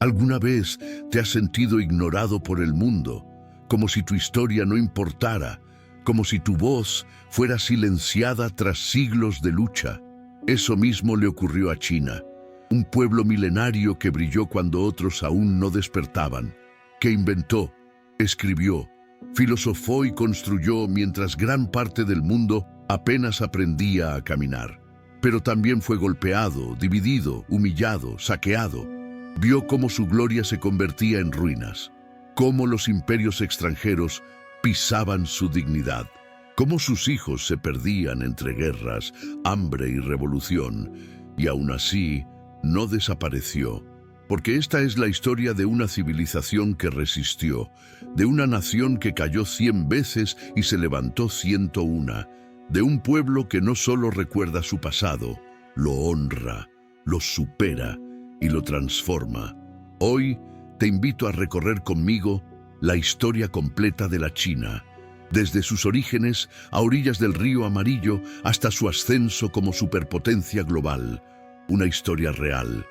¿Alguna vez te has sentido ignorado por el mundo, como si tu historia no importara, como si tu voz fuera silenciada tras siglos de lucha? Eso mismo le ocurrió a China, un pueblo milenario que brilló cuando otros aún no despertaban, que inventó, escribió, filosofó y construyó mientras gran parte del mundo apenas aprendía a caminar. Pero también fue golpeado, dividido, humillado, saqueado. Vio cómo su gloria se convertía en ruinas, cómo los imperios extranjeros pisaban su dignidad, cómo sus hijos se perdían entre guerras, hambre y revolución, y aún así no desapareció, porque esta es la historia de una civilización que resistió, de una nación que cayó 100 veces y se levantó 101, de un pueblo que no solo recuerda su pasado, lo honra, lo supera y lo transforma. Hoy te invito a recorrer conmigo la historia completa de la China, desde sus orígenes a orillas del río Amarillo hasta su ascenso como superpotencia global. Una historia real,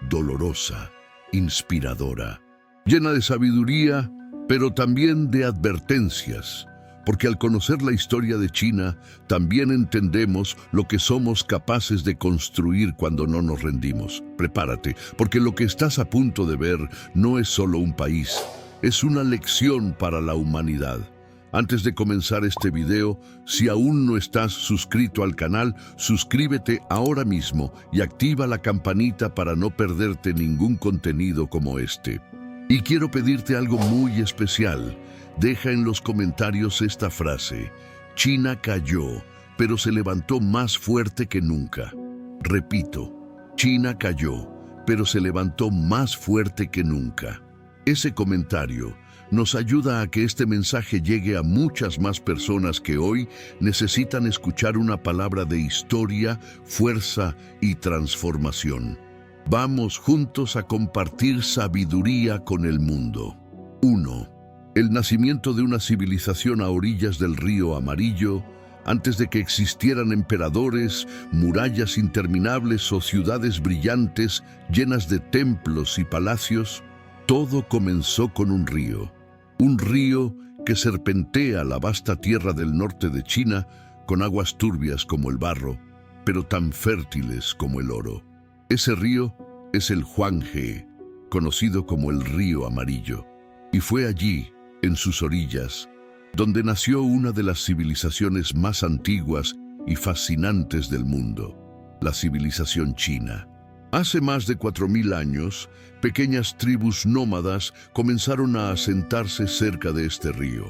dolorosa, inspiradora, llena de sabiduría, pero también de advertencias, porque al conocer la historia de China, también entendemos lo que somos capaces de construir cuando no nos rendimos. Prepárate, porque lo que estás a punto de ver no es solo un país, es una lección para la humanidad. Antes de comenzar este video, si aún no estás suscrito al canal, suscríbete ahora mismo y activa la campanita para no perderte ningún contenido como este. Y quiero pedirte algo muy especial. Deja en los comentarios esta frase: China cayó, pero se levantó más fuerte que nunca. Repito, China cayó, pero se levantó más fuerte que nunca. Ese comentario nos ayuda a que este mensaje llegue a muchas más personas que hoy necesitan escuchar una palabra de historia, fuerza y transformación. Vamos juntos a compartir sabiduría con el mundo. 1. El nacimiento de una civilización a orillas del río Amarillo, antes de que existieran emperadores, murallas interminables o ciudades brillantes llenas de templos y palacios. Todo comenzó con un río que serpentea la vasta tierra del norte de China con aguas turbias como el barro, pero tan fértiles como el oro. Ese río es el Huanghe, conocido como el río Amarillo, y fue allí, en sus orillas, donde nació una de las civilizaciones más antiguas y fascinantes del mundo, la civilización china. Hace más de 4000 años, pequeñas tribus nómadas comenzaron a asentarse cerca de este río.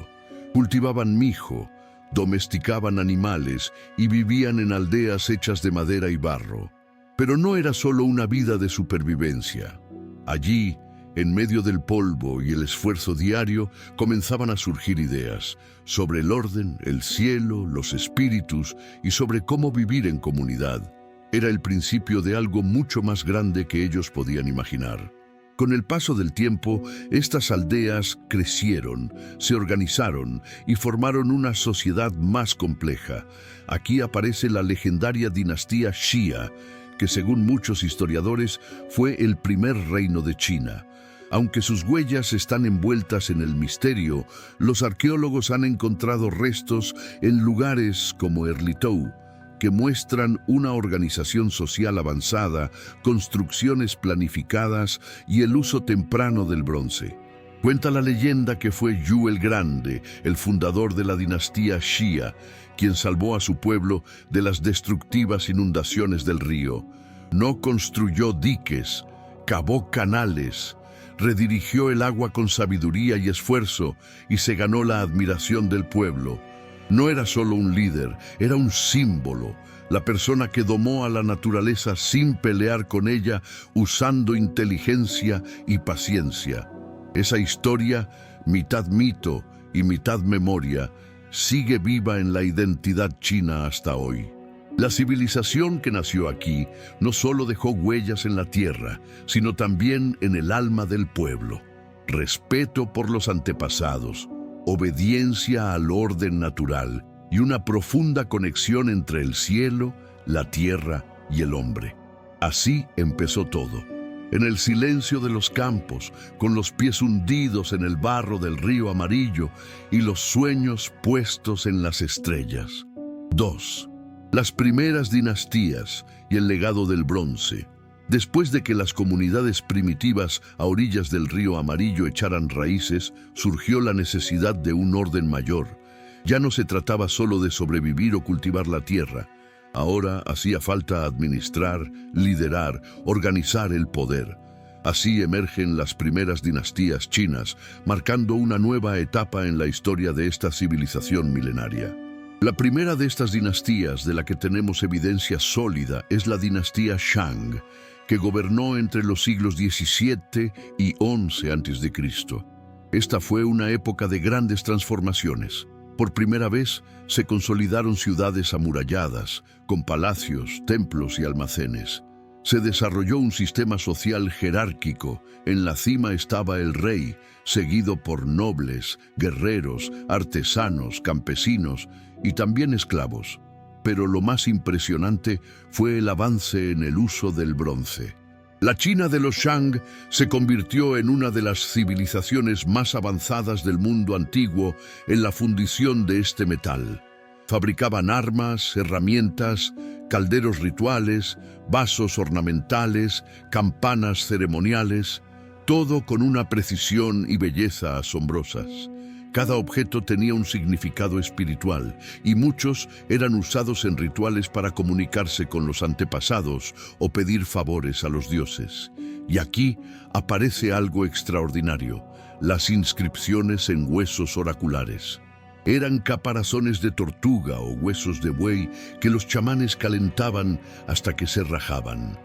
Cultivaban mijo, domesticaban animales y vivían en aldeas hechas de madera y barro. Pero no era solo una vida de supervivencia. Allí, en medio del polvo y el esfuerzo diario, comenzaban a surgir ideas sobre el orden, el cielo, los espíritus y sobre cómo vivir en comunidad. Era el principio de algo mucho más grande que ellos podían imaginar. Con el paso del tiempo, estas aldeas crecieron, se organizaron y formaron una sociedad más compleja. Aquí aparece la legendaria dinastía Xia, que según muchos historiadores fue el primer reino de China. Aunque sus huellas están envueltas en el misterio, los arqueólogos han encontrado restos en lugares como Erlitou, que muestran una organización social avanzada, construcciones planificadas y el uso temprano del bronce. Cuenta la leyenda que fue Yu el Grande, el fundador de la dinastía Xia, quien salvó a su pueblo de las destructivas inundaciones del río. No construyó diques, cavó canales, redirigió el agua con sabiduría y esfuerzo y se ganó la admiración del pueblo. No era solo un líder, era un símbolo, la persona que domó a la naturaleza sin pelear con ella, usando inteligencia y paciencia. Esa historia, mitad mito y mitad memoria, sigue viva en la identidad china hasta hoy. La civilización que nació aquí no solo dejó huellas en la tierra, sino también en el alma del pueblo. Respeto por los antepasados, obediencia al orden natural y una profunda conexión entre el cielo, la tierra y el hombre. Así empezó todo. en el silencio de los campos, con los pies hundidos en el barro del río amarillo y los sueños puestos en las estrellas. 2. Las primeras dinastías y el legado del bronce. Después de que las comunidades primitivas a orillas del río Amarillo echaran raíces, surgió la necesidad de un orden mayor. Ya no se trataba solo de sobrevivir o cultivar la tierra. Ahora hacía falta administrar, liderar, organizar el poder. Así emergen las primeras dinastías chinas, marcando una nueva etapa en la historia de esta civilización milenaria. La primera de estas dinastías de la que tenemos evidencia sólida es la dinastía Shang, que gobernó entre los siglos XVII y XI a.C. Esta fue una época de grandes transformaciones. Por primera vez se consolidaron ciudades amuralladas, con palacios, templos y almacenes. Se desarrolló un sistema social jerárquico. En la cima estaba el rey, seguido por nobles, guerreros, artesanos, campesinos y también esclavos. Pero lo más impresionante fue el avance en el uso del bronce. La China de los Shang se convirtió en una de las civilizaciones más avanzadas del mundo antiguo en la fundición de este metal. Fabricaban armas, herramientas, calderos rituales, vasos ornamentales, campanas ceremoniales, todo con una precisión y belleza asombrosas. Cada objeto tenía un significado espiritual y muchos eran usados en rituales para comunicarse con los antepasados o pedir favores a los dioses. Y aquí aparece algo extraordinario: las inscripciones en huesos oraculares. Eran caparazones de tortuga o huesos de buey que los chamanes calentaban hasta que se rajaban.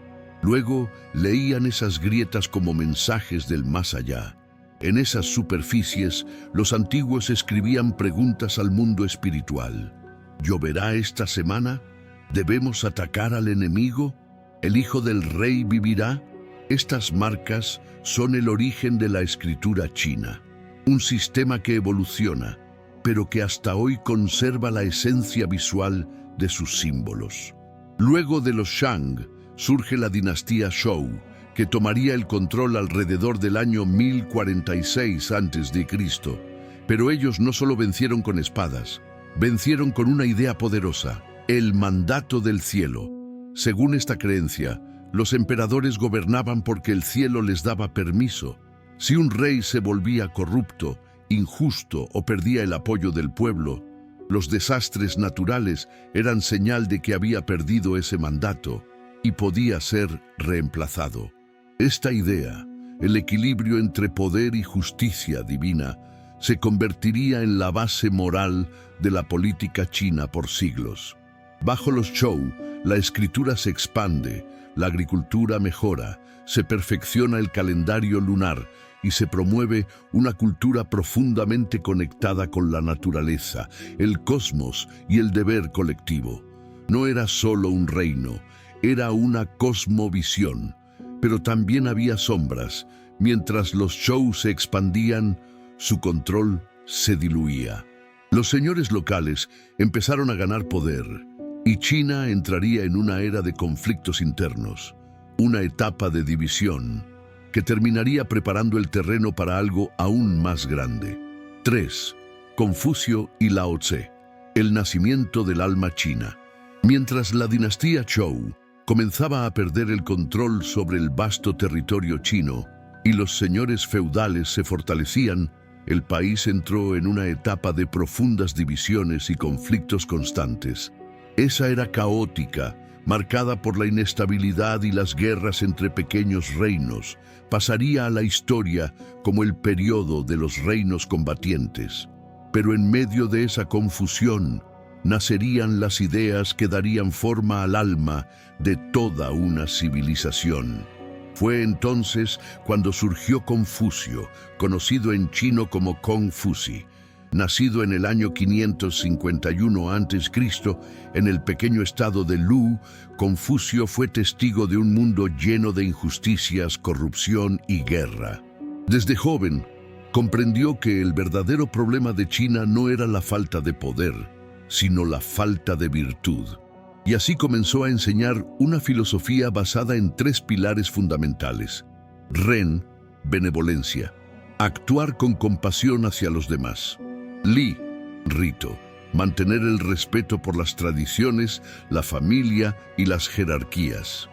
Luego leían esas grietas como mensajes del más allá. En esas superficies, los antiguos escribían preguntas al mundo espiritual. ¿Lloverá esta semana? ¿Debemos atacar al enemigo? ¿El hijo del rey vivirá? Estas marcas son el origen de la escritura china, un sistema que evoluciona, pero que hasta hoy conserva la esencia visual de sus símbolos. Luego de los Shang, surge la dinastía Zhou, que tomaría el control alrededor del año 1046 a.C. Pero ellos no solo vencieron con espadas, vencieron con una idea poderosa: el mandato del cielo. Según esta creencia, los emperadores gobernaban porque el cielo les daba permiso. Si un rey se volvía corrupto, injusto o perdía el apoyo del pueblo, los desastres naturales eran señal de que había perdido ese mandato y podía ser reemplazado. Esta idea, el equilibrio entre poder y justicia divina, se convertiría en la base moral de la política china por siglos. Bajo los Zhou, la escritura se expande, la agricultura mejora, se perfecciona el calendario lunar y se promueve una cultura profundamente conectada con la naturaleza, el cosmos y el deber colectivo. No era solo un reino, era una cosmovisión. Pero también había sombras. Mientras los Zhou se expandían, su control se diluía. Los señores locales empezaron a ganar poder, y China entraría en una era de conflictos internos, una etapa de división, que terminaría preparando el terreno para algo aún más grande. 3. Confucio y Lao Tse, el nacimiento del alma china. Mientras la dinastía Zhou comenzaba a perder el control sobre el vasto territorio chino y los señores feudales se fortalecían, el país entró en una etapa de profundas divisiones y conflictos constantes. Esa era caótica, marcada por la inestabilidad y las guerras entre pequeños reinos. Pasaría a la historia como el periodo de los reinos combatientes. Pero en medio de esa confusión, nacerían las ideas que darían forma al alma de toda una civilización. Fue entonces cuando surgió Confucio, conocido en chino como Kongfusi. Nacido en el año 551 a.C., en el pequeño estado de Lu, Confucio fue testigo de un mundo lleno de injusticias, corrupción y guerra. Desde joven, comprendió que el verdadero problema de China no era la falta de poder, sino la falta de virtud. Y así comenzó a enseñar una filosofía basada en 3 pilares fundamentales: Ren, benevolencia. Actuar con compasión hacia los demás. Li, rito. Mantener el respeto por las tradiciones, la familia y las jerarquías.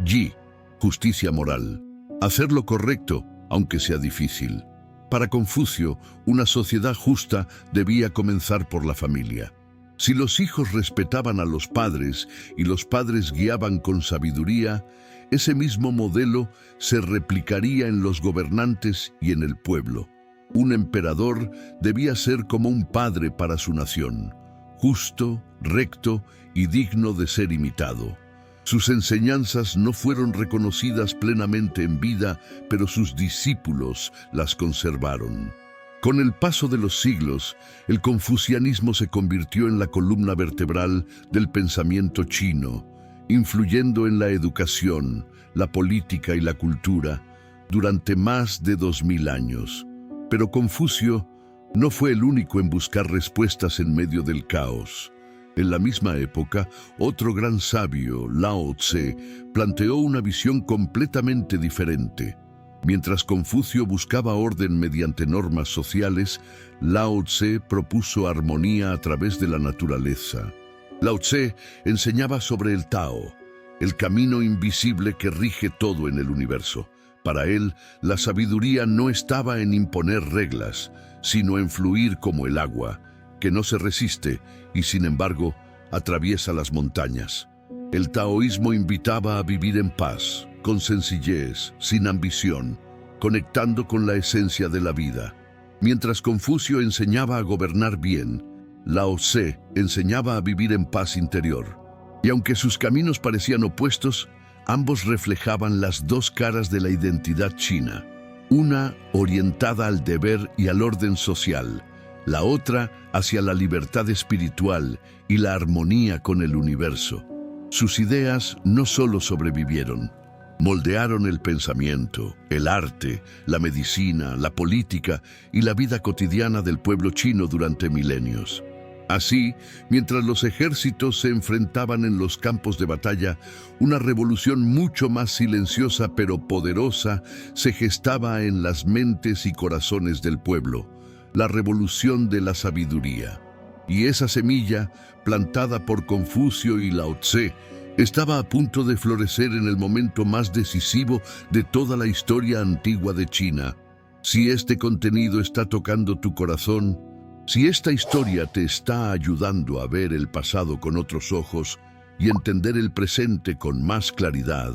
Yi, justicia moral. Hacer lo correcto, aunque sea difícil. Para Confucio, una sociedad justa debía comenzar por la familia. Si los hijos respetaban a los padres y los padres guiaban con sabiduría, ese mismo modelo se replicaría en los gobernantes y en el pueblo. Un emperador debía ser como un padre para su nación, justo, recto y digno de ser imitado. Sus enseñanzas no fueron reconocidas plenamente en vida, pero sus discípulos las conservaron. Con el paso de los siglos, el confucianismo se convirtió en la columna vertebral del pensamiento chino, influyendo en la educación, la política y la cultura durante más de 2000 años. Pero Confucio no fue el único en buscar respuestas en medio del caos. En la misma época, otro gran sabio, Lao Tse, planteó una visión completamente diferente. Mientras Confucio buscaba orden mediante normas sociales, Lao Tse propuso armonía a través de la naturaleza. Lao Tse enseñaba sobre el Tao, el camino invisible que rige todo en el universo. Para él, la sabiduría no estaba en imponer reglas, sino en fluir como el agua, que no se resiste y, sin embargo, atraviesa las montañas. El taoísmo invitaba a vivir en paz, con sencillez, sin ambición, conectando con la esencia de la vida. Mientras Confucio enseñaba a gobernar bien, Lao Tse enseñaba a vivir en paz interior. Y aunque sus caminos parecían opuestos, ambos reflejaban las dos caras de la identidad china, una orientada al deber y al orden social, la otra hacia la libertad espiritual y la armonía con el universo. Sus ideas no solo sobrevivieron, moldearon el pensamiento, el arte, la medicina, la política y la vida cotidiana del pueblo chino durante milenios. Así, mientras los ejércitos se enfrentaban en los campos de batalla, una revolución mucho más silenciosa pero poderosa se gestaba en las mentes y corazones del pueblo, la revolución de la sabiduría. Y esa semilla, plantada por Confucio y Lao Tse, estaba a punto de florecer en el momento más decisivo de toda la historia antigua de China. Si este contenido está tocando tu corazón, si esta historia te está ayudando a ver el pasado con otros ojos y entender el presente con más claridad,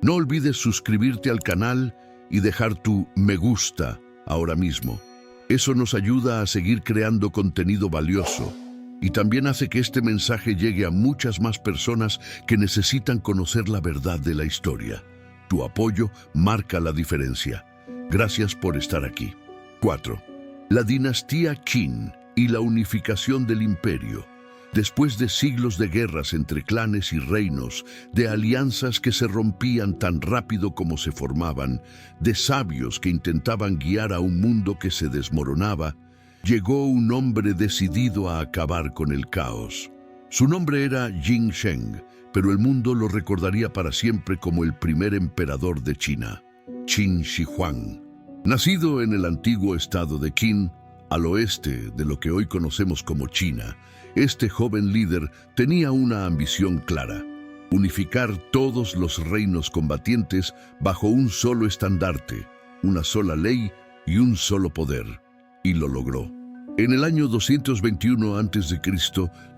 no olvides suscribirte al canal y dejar tu me gusta ahora mismo. Eso nos ayuda a seguir creando contenido valioso y también hace que este mensaje llegue a muchas más personas que necesitan conocer la verdad de la historia. Tu apoyo marca la diferencia. Gracias por estar aquí. 4. La dinastía Qin y la unificación del imperio. Después de siglos de guerras entre clanes y reinos, de alianzas que se rompían tan rápido como se formaban, de sabios que intentaban guiar a un mundo que se desmoronaba, llegó un hombre decidido a acabar con el caos. Su nombre era Jin Sheng, pero el mundo lo recordaría para siempre como el primer emperador de China, Qin Shi Huang. Nacido en el antiguo estado de Qin, al oeste de lo que hoy conocemos como China, este joven líder tenía una ambición clara: unificar todos los reinos combatientes bajo un solo estandarte, una sola ley y un solo poder. Y lo logró. En el año 221 a.C.,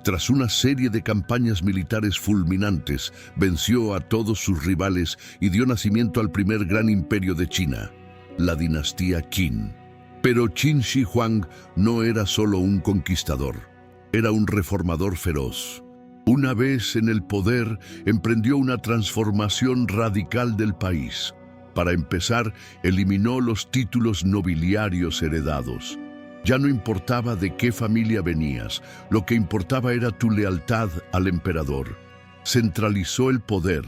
tras una serie de campañas militares fulminantes, venció a todos sus rivales y dio nacimiento al primer gran imperio de China, la dinastía Qin. Pero Qin Shi Huang no era solo un conquistador, era un reformador feroz. Una vez en el poder, emprendió una transformación radical del país. Para empezar, eliminó los títulos nobiliarios heredados. Ya no importaba de qué familia venías, lo que importaba era tu lealtad al emperador. Centralizó el poder,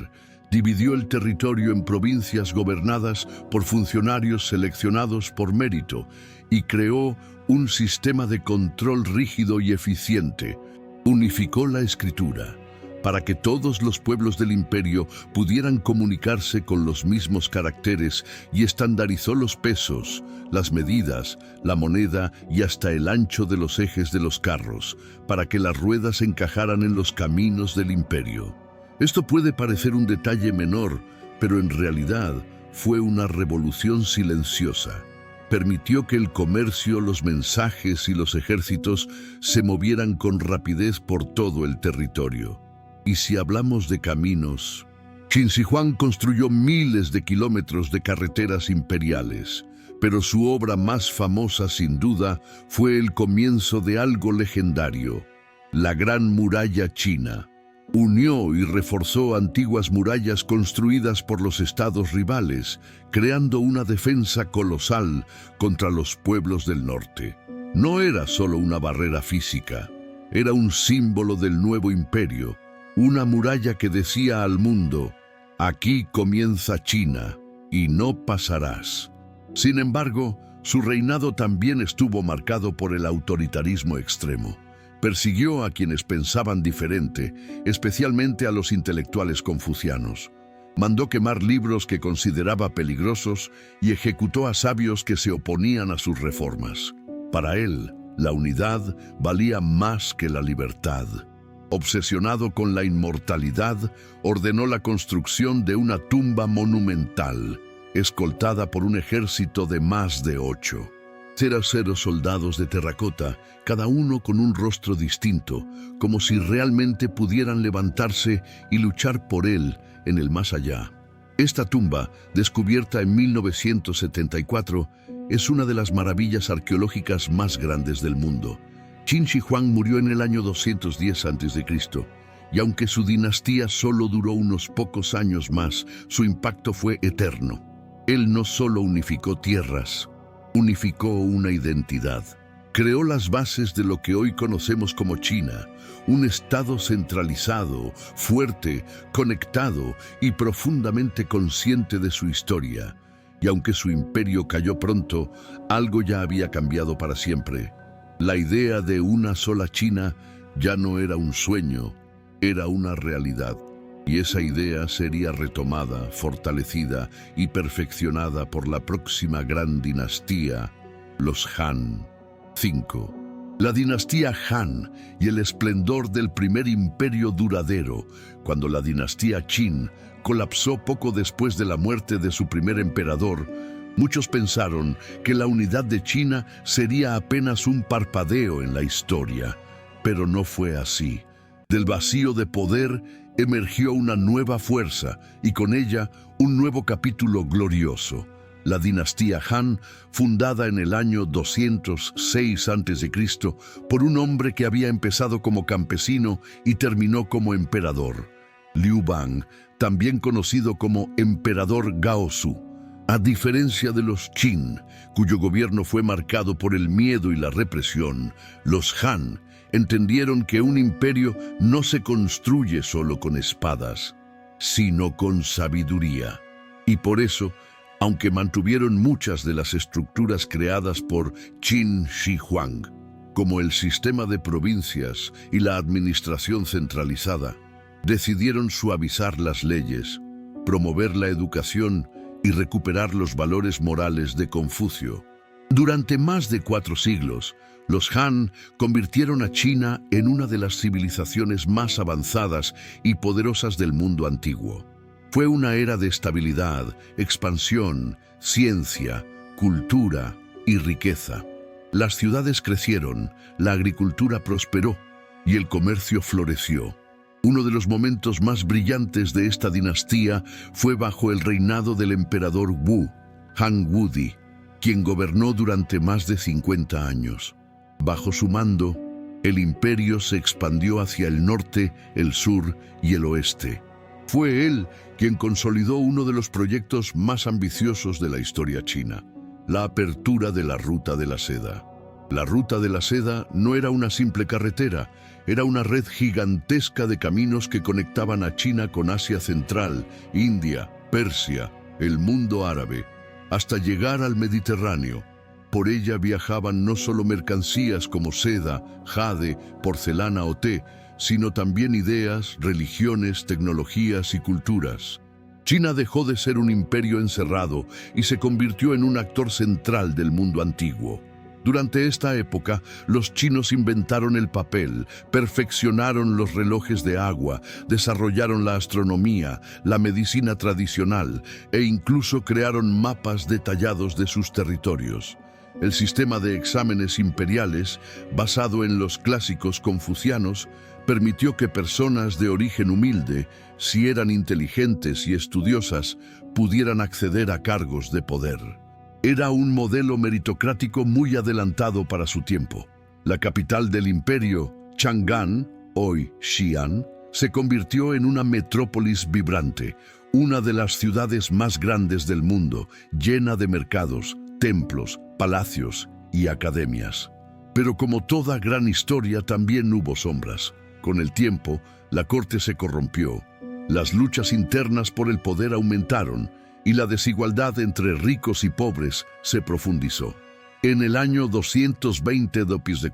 dividió el territorio en provincias gobernadas por funcionarios seleccionados por mérito y creó un sistema de control rígido y eficiente. Unificó la escritura, para que todos los pueblos del imperio pudieran comunicarse con los mismos caracteres, y estandarizó los pesos, las medidas, la moneda y hasta el ancho de los ejes de los carros, para que las ruedas encajaran en los caminos del imperio. Esto puede parecer un detalle menor, pero en realidad fue una revolución silenciosa. Permitió que el comercio, los mensajes y los ejércitos se movieran con rapidez por todo el territorio. Y si hablamos de caminos, Qin Shi Huang construyó miles de kilómetros de carreteras imperiales, pero su obra más famosa, sin duda, fue el comienzo de algo legendario: la Gran Muralla China. Unió y reforzó antiguas murallas construidas por los estados rivales, creando una defensa colosal contra los pueblos del norte. No era solo una barrera física, era un símbolo del nuevo imperio, una muralla que decía al mundo: aquí comienza China y no pasarás. Sin embargo, su reinado también estuvo marcado por el autoritarismo extremo. Persiguió a quienes pensaban diferente, especialmente a los intelectuales confucianos. Mandó quemar libros que consideraba peligrosos y ejecutó a sabios que se oponían a sus reformas. Para él, la unidad valía más que la libertad. Obsesionado con la inmortalidad, ordenó la construcción de una tumba monumental, escoltada por un ejército de más de 8. 0 soldados de terracota, cada uno con un rostro distinto, como si realmente pudieran levantarse y luchar por él en el más allá. Esta tumba, descubierta en 1974, es una de las maravillas arqueológicas más grandes del mundo. Qin Shi Huang murió en el año 210 a.C., y aunque su dinastía solo duró unos pocos años más, su impacto fue eterno. Él no solo unificó tierras, unificó una identidad. Creó las bases de lo que hoy conocemos como China, un estado centralizado, fuerte, conectado y profundamente consciente de su historia. Y aunque su imperio cayó pronto, algo ya había cambiado para siempre. La idea de una sola China ya no era un sueño, era una realidad. Y esa idea sería retomada, fortalecida y perfeccionada por la próxima gran dinastía, los Han. 5. La dinastía Han y el esplendor del primer imperio duradero, cuando la dinastía Qin colapsó poco después de la muerte de su primer emperador. Muchos pensaron que la unidad de China sería apenas un parpadeo en la historia, pero no fue así. Del vacío de poder emergió una nueva fuerza y con ella un nuevo capítulo glorioso. La dinastía Han, fundada en el año 206 a.C. por un hombre que había empezado como campesino y terminó como emperador, Liu Bang, también conocido como emperador Gaozu. A diferencia de los Qin, cuyo gobierno fue marcado por el miedo y la represión, los Han entendieron que un imperio no se construye solo con espadas, sino con sabiduría. Y por eso, aunque mantuvieron muchas de las estructuras creadas por Qin Shi Huang, como el sistema de provincias y la administración centralizada, decidieron suavizar las leyes, promover la educación y recuperar los valores morales de Confucio. Durante más de 4 siglos, los Han convirtieron a China en una de las civilizaciones más avanzadas y poderosas del mundo antiguo. Fue una era de estabilidad, expansión, ciencia, cultura y riqueza. Las ciudades crecieron, la agricultura prosperó y el comercio floreció. Uno de los momentos más brillantes de esta dinastía fue bajo el reinado del emperador Wu, Han Wudi, quien gobernó durante más de 50 años. Bajo su mando, el imperio se expandió hacia el norte, el sur y el oeste. Fue él quien consolidó uno de los proyectos más ambiciosos de la historia china, la apertura de la Ruta de la Seda. La Ruta de la Seda no era una simple carretera, era una red gigantesca de caminos que conectaban a China con Asia Central, India, Persia, el mundo árabe, hasta llegar al Mediterráneo. Por ella viajaban no solo mercancías como seda, jade, porcelana o té, sino también ideas, religiones, tecnologías y culturas. China dejó de ser un imperio encerrado y se convirtió en un actor central del mundo antiguo. Durante esta época, los chinos inventaron el papel, perfeccionaron los relojes de agua, desarrollaron la astronomía, la medicina tradicional e incluso crearon mapas detallados de sus territorios. El sistema de exámenes imperiales, basado en los clásicos confucianos, permitió que personas de origen humilde, si eran inteligentes y estudiosas, pudieran acceder a cargos de poder. Era un modelo meritocrático muy adelantado para su tiempo. La capital del imperio, Chang'an, hoy Xi'an, se convirtió en una metrópolis vibrante, una de las ciudades más grandes del mundo, llena de mercados, templos, palacios y academias. Pero como toda gran historia, también hubo sombras. Con el tiempo, la corte se corrompió, las luchas internas por el poder aumentaron y la desigualdad entre ricos y pobres se profundizó. En el año 220 d.C.,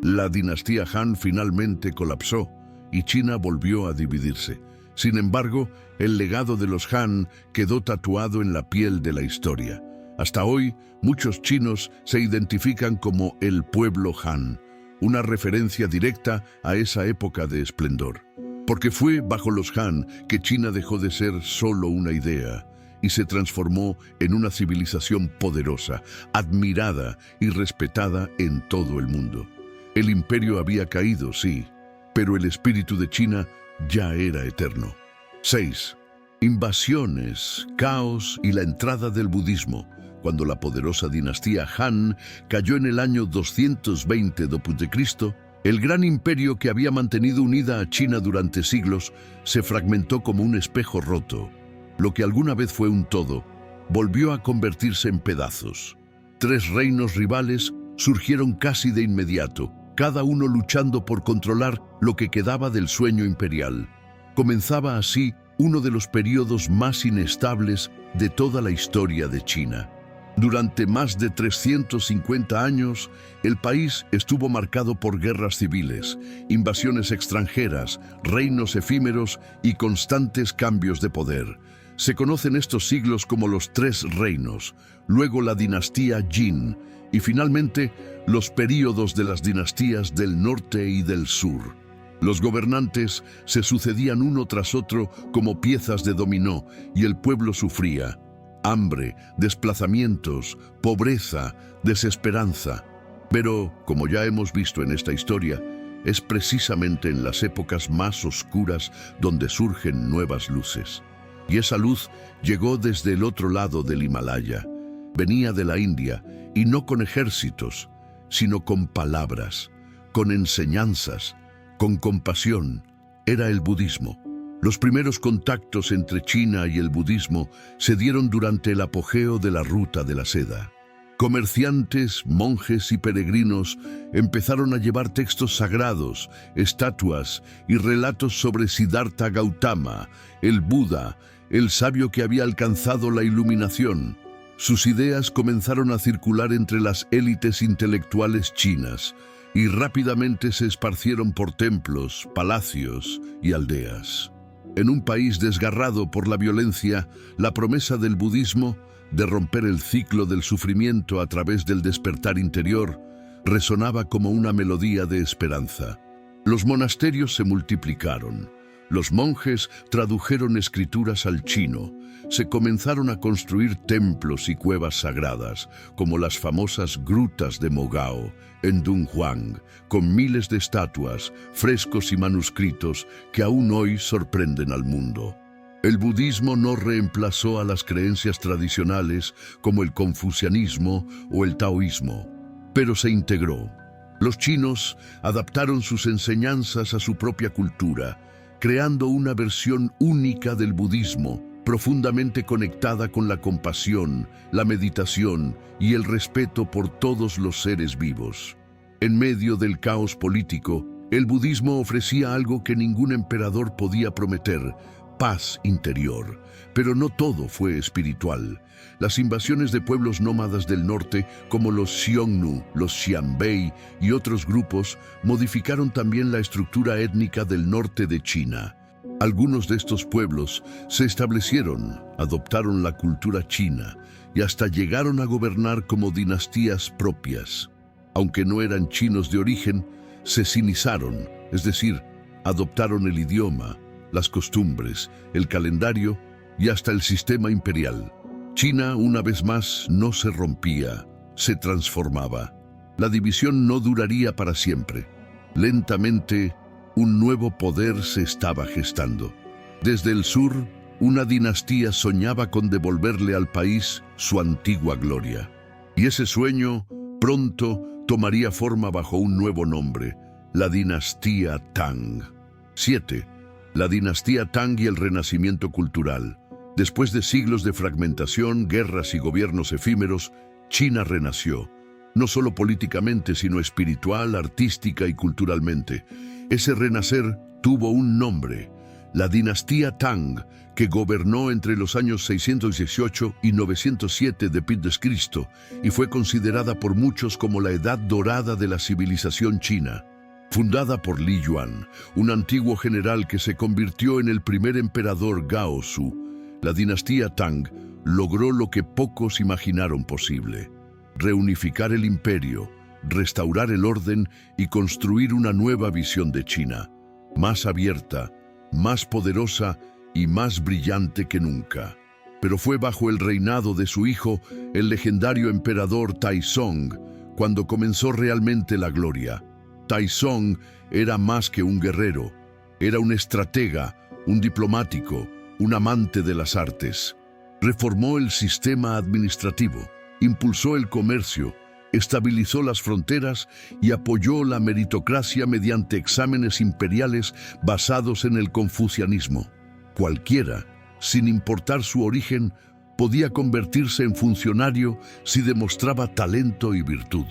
la dinastía Han finalmente colapsó y China volvió a dividirse. Sin embargo, el legado de los Han quedó tatuado en la piel de la historia. Hasta hoy, muchos chinos se identifican como el pueblo Han, una referencia directa a esa época de esplendor. Porque fue bajo los Han que China dejó de ser solo una idea y se transformó en una civilización poderosa, admirada y respetada en todo el mundo. El imperio había caído, sí, pero el espíritu de China ya era eterno. 6. Invasiones, caos y la entrada del budismo. Cuando la poderosa dinastía Han cayó en el año 220 d.C., el gran imperio que había mantenido unida a China durante siglos se fragmentó como un espejo roto. Lo que alguna vez fue un todo, volvió a convertirse en pedazos. 3 reinos rivales surgieron casi de inmediato, cada uno luchando por controlar lo que quedaba del sueño imperial. Comenzaba así uno de los periodos más inestables de toda la historia de China. Durante más de 350 años, el país estuvo marcado por guerras civiles, invasiones extranjeras, reinos efímeros y constantes cambios de poder. Se conocen estos siglos como los 3 reinos, luego la dinastía Jin y finalmente los períodos de las dinastías del norte y del sur. Los gobernantes se sucedían uno tras otro como piezas de dominó y el pueblo sufría. Hambre, desplazamientos, pobreza, desesperanza. Pero, como ya hemos visto en esta historia, es precisamente en las épocas más oscuras donde surgen nuevas luces. Y esa luz llegó desde el otro lado del Himalaya. Venía de la India, y no con ejércitos, sino con palabras, con enseñanzas, con compasión. Era el budismo. Los primeros contactos entre China y el budismo se dieron durante el apogeo de la Ruta de la Seda. Comerciantes, monjes y peregrinos empezaron a llevar textos sagrados, estatuas y relatos sobre Siddhartha Gautama, el Buda, el sabio que había alcanzado la iluminación. Sus ideas comenzaron a circular entre las élites intelectuales chinas y rápidamente se esparcieron por templos, palacios y aldeas. En un país desgarrado por la violencia, la promesa del budismo de romper el ciclo del sufrimiento a través del despertar interior resonaba como una melodía de esperanza. Los monasterios se multiplicaron. Los monjes tradujeron escrituras al chino. Se comenzaron a construir templos y cuevas sagradas, como las famosas grutas de Mogao, en Dunhuang, con miles de estatuas, frescos y manuscritos que aún hoy sorprenden al mundo. El budismo no reemplazó a las creencias tradicionales como el confucianismo o el taoísmo, pero se integró. Los chinos adaptaron sus enseñanzas a su propia cultura, creando una versión única del budismo, profundamente conectada con la compasión, la meditación y el respeto por todos los seres vivos. En medio del caos político, el budismo ofrecía algo que ningún emperador podía prometer: paz interior. Pero no todo fue espiritual. Las invasiones de pueblos nómadas del norte, como los Xiongnu, los Xianbei y otros grupos, modificaron también la estructura étnica del norte de China. Algunos de estos pueblos se establecieron, adoptaron la cultura china y hasta llegaron a gobernar como dinastías propias. Aunque no eran chinos de origen, se sinizaron, es decir, adoptaron el idioma, las costumbres, el calendario y hasta el sistema imperial. China, una vez más, no se rompía, se transformaba. La división no duraría para siempre. Lentamente, un nuevo poder se estaba gestando. Desde el sur, una dinastía soñaba con devolverle al país su antigua gloria. Y ese sueño, pronto, tomaría forma bajo un nuevo nombre, la dinastía Tang. 7. La dinastía Tang y el renacimiento cultural. Después de siglos de fragmentación, guerras y gobiernos efímeros, China renació, no solo políticamente, sino espiritual, artística y culturalmente. Ese renacer tuvo un nombre, la dinastía Tang, que gobernó entre los años 618 y 907 d.C. y fue considerada por muchos como la edad dorada de la civilización china. Fundada por Li Yuan, un antiguo general que se convirtió en el primer emperador Gaozu, la dinastía Tang logró lo que pocos imaginaron posible: reunificar el imperio, restaurar el orden y construir una nueva visión de China, más abierta, más poderosa y más brillante que nunca. Pero fue bajo el reinado de su hijo, el legendario emperador Taizong, cuando comenzó realmente la gloria. Taizong era más que un guerrero, era un estratega, un diplomático, un amante de las artes. Reformó el sistema administrativo, impulsó el comercio, estabilizó las fronteras y apoyó la meritocracia mediante exámenes imperiales basados en el confucianismo. Cualquiera, sin importar su origen, podía convertirse en funcionario si demostraba talento y virtud.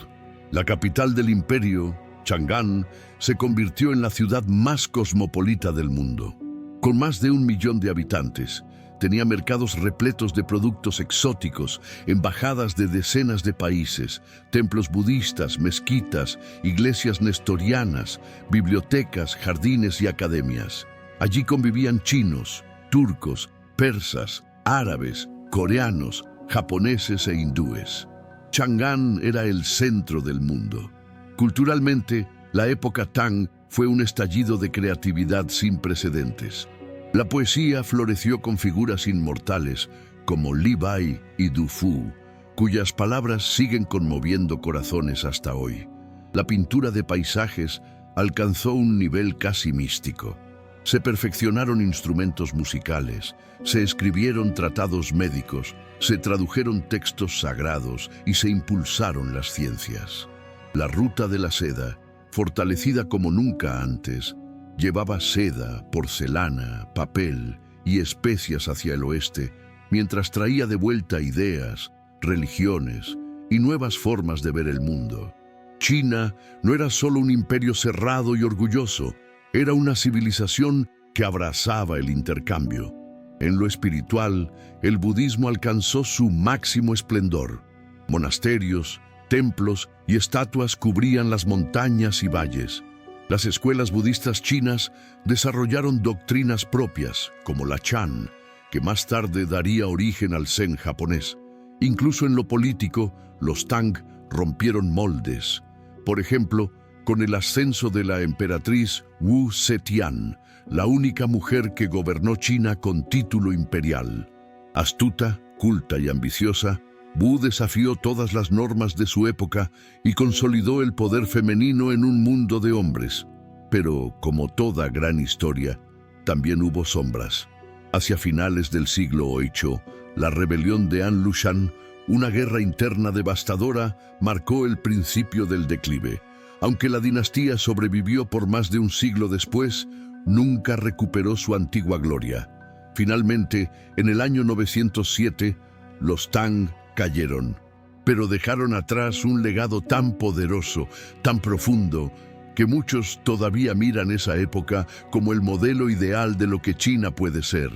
La capital del imperio, Chang'an, se convirtió en la ciudad más cosmopolita del mundo. Con más de 1 millón de habitantes, tenía mercados repletos de productos exóticos, embajadas de decenas de países, templos budistas, mezquitas, iglesias nestorianas, bibliotecas, jardines y academias. Allí convivían chinos, turcos, persas, árabes, coreanos, japoneses e hindúes. Chang'an era el centro del mundo. Culturalmente, la época Tang fue un estallido de creatividad sin precedentes. La poesía floreció con figuras inmortales como Li Bai y Du Fu, cuyas palabras siguen conmoviendo corazones hasta hoy. La pintura de paisajes alcanzó un nivel casi místico. Se perfeccionaron instrumentos musicales, se escribieron tratados médicos, se tradujeron textos sagrados y se impulsaron las ciencias. La ruta de la seda, fortalecida como nunca antes, llevaba seda, porcelana, papel y especias hacia el oeste, mientras traía de vuelta ideas, religiones y nuevas formas de ver el mundo. China no era solo un imperio cerrado y orgulloso, era una civilización que abrazaba el intercambio. En lo espiritual, el budismo alcanzó su máximo esplendor. Monasterios, templos y estatuas cubrían las montañas y valles. Las escuelas budistas chinas desarrollaron doctrinas propias, como la Chan, que más tarde daría origen al Zen japonés. Incluso en lo político, los Tang rompieron moldes. Por ejemplo, con el ascenso de la emperatriz Wu Zetian, la única mujer que gobernó China con título imperial. Astuta, culta y ambiciosa, Wu desafió todas las normas de su época y consolidó el poder femenino en un mundo de hombres. Pero, como toda gran historia, también hubo sombras. Hacia finales del siglo VIII, la rebelión de An Lushan, una guerra interna devastadora, marcó el principio del declive. Aunque la dinastía sobrevivió por más de un siglo después, nunca recuperó su antigua gloria. Finalmente, en el año 907, los Tang cayeron, pero dejaron atrás un legado tan poderoso, tan profundo, que muchos todavía miran esa época como el modelo ideal de lo que China puede ser.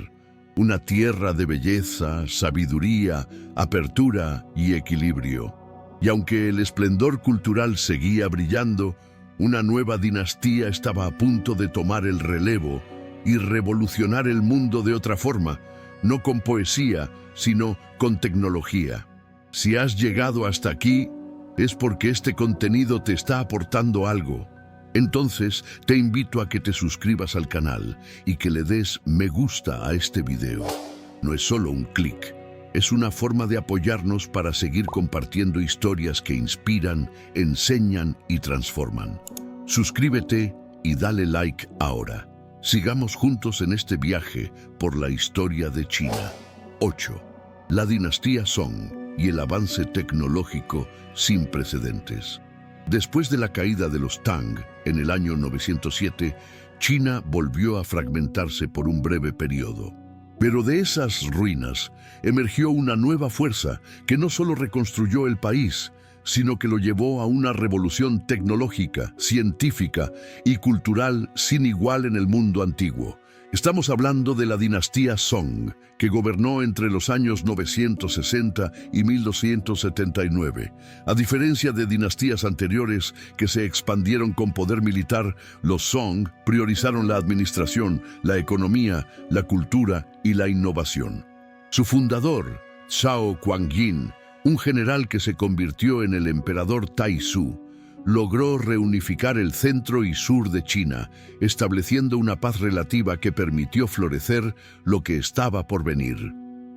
Una tierra de belleza, sabiduría, apertura y equilibrio. Y aunque el esplendor cultural seguía brillando, una nueva dinastía estaba a punto de tomar el relevo y revolucionar el mundo de otra forma, no con poesía, sino con tecnología. Si has llegado hasta aquí, es porque este contenido te está aportando algo. Entonces, te invito a que te suscribas al canal y que le des me gusta a este video. No es solo un clic, es una forma de apoyarnos para seguir compartiendo historias que inspiran, enseñan y transforman. Suscríbete y dale like ahora. Sigamos juntos en este viaje por la historia de China. 8. La dinastía Song y el avance tecnológico sin precedentes. Después de la caída de los Tang en el año 907, China volvió a fragmentarse por un breve periodo. Pero de esas ruinas emergió una nueva fuerza que no solo reconstruyó el país, sino que lo llevó a una revolución tecnológica, científica y cultural sin igual en el mundo antiguo. Estamos hablando de la dinastía Song, que gobernó entre los años 960 y 1279. A diferencia de dinastías anteriores que se expandieron con poder militar, los Song priorizaron la administración, la economía, la cultura y la innovación. Su fundador, Zhao Guanyin, un general que se convirtió en el emperador Taizhou, logró reunificar el centro y sur de China, estableciendo una paz relativa que permitió florecer lo que estaba por venir.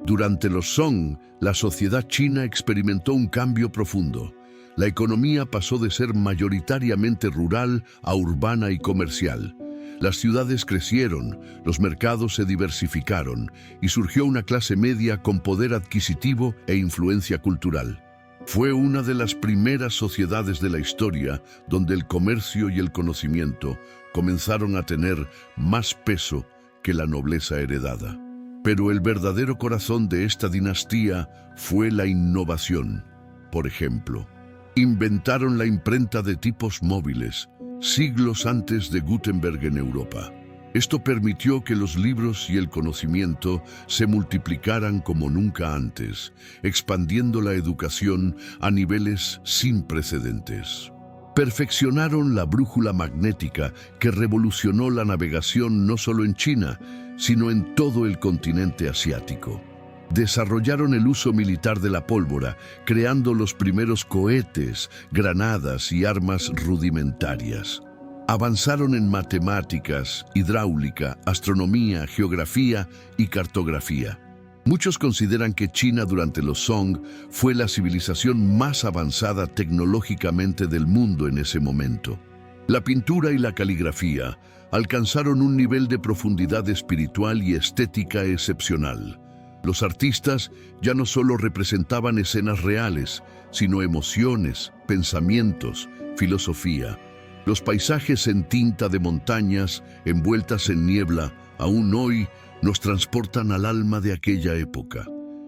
Durante los Song, la sociedad china experimentó un cambio profundo. La economía pasó de ser mayoritariamente rural a urbana y comercial. Las ciudades crecieron, los mercados se diversificaron y surgió una clase media con poder adquisitivo e influencia cultural. Fue una de las primeras sociedades de la historia donde el comercio y el conocimiento comenzaron a tener más peso que la nobleza heredada. Pero el verdadero corazón de esta dinastía fue la innovación. Por ejemplo, inventaron la imprenta de tipos móviles, siglos antes de Gutenberg en Europa. Esto permitió que los libros y el conocimiento se multiplicaran como nunca antes, expandiendo la educación a niveles sin precedentes. Perfeccionaron la brújula magnética que revolucionó la navegación no solo en China, sino en todo el continente asiático. Desarrollaron el uso militar de la pólvora, creando los primeros cohetes, granadas y armas rudimentarias. Avanzaron en matemáticas, hidráulica, astronomía, geografía y cartografía. Muchos consideran que China durante los Song fue la civilización más avanzada tecnológicamente del mundo en ese momento. La pintura y la caligrafía alcanzaron un nivel de profundidad espiritual y estética excepcional. Los artistas ya no solo representaban escenas reales, sino emociones, pensamientos, filosofía. Los paisajes en tinta de montañas, envueltas en niebla, aún hoy nos transportan al alma de aquella época.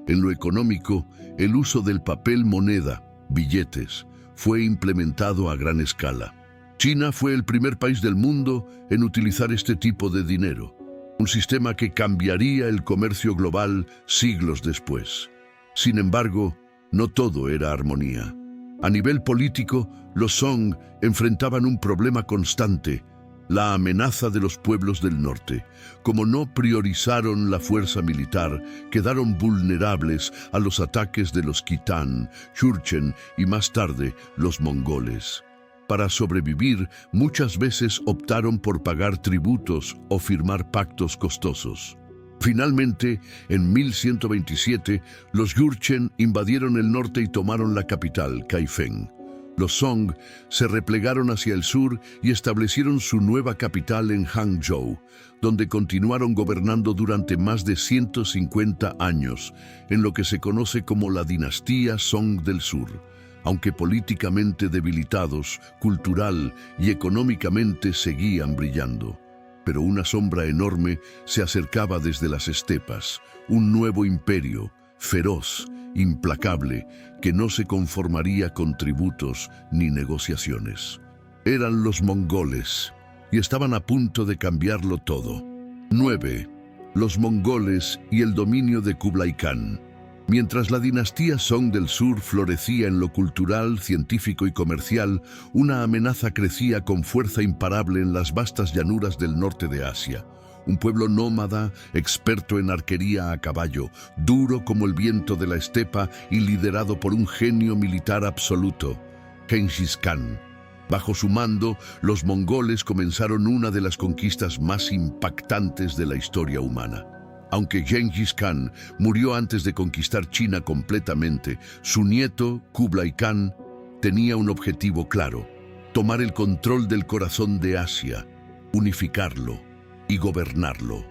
En lo económico, el uso del papel moneda, billetes, fue implementado a gran escala. China fue el primer país del mundo en utilizar este tipo de dinero, un sistema que cambiaría el comercio global siglos después. Sin embargo, no todo era armonía. A nivel político, los Song enfrentaban un problema constante, la amenaza de los pueblos del norte. Como no priorizaron la fuerza militar, quedaron vulnerables a los ataques de los Kitán, Jurchen y más tarde los mongoles. Para sobrevivir, muchas veces optaron por pagar tributos o firmar pactos costosos. Finalmente, en 1127, los Jurchen invadieron el norte y tomaron la capital, Kaifeng. Los Song se replegaron hacia el sur y establecieron su nueva capital en Hangzhou, donde continuaron gobernando durante más de 150 años, en lo que se conoce como la dinastía Song del Sur. Aunque políticamente debilitados, cultural y económicamente seguían brillando. Pero una sombra enorme se acercaba desde las estepas, un nuevo imperio, feroz, implacable, que no se conformaría con tributos ni negociaciones. Eran los mongoles, y estaban a punto de cambiarlo todo. 9. Los mongoles y el dominio de Kublai Khan. Mientras la dinastía Song del Sur florecía en lo cultural, científico y comercial, una amenaza crecía con fuerza imparable en las vastas llanuras del norte de Asia. Un pueblo nómada, experto en arquería a caballo, duro como el viento de la estepa y liderado por un genio militar absoluto, Genghis Khan. Bajo su mando, los mongoles comenzaron una de las conquistas más impactantes de la historia humana. Aunque Genghis Khan murió antes de conquistar China completamente, su nieto, Kublai Khan, tenía un objetivo claro: tomar el control del corazón de Asia, unificarlo y gobernarlo.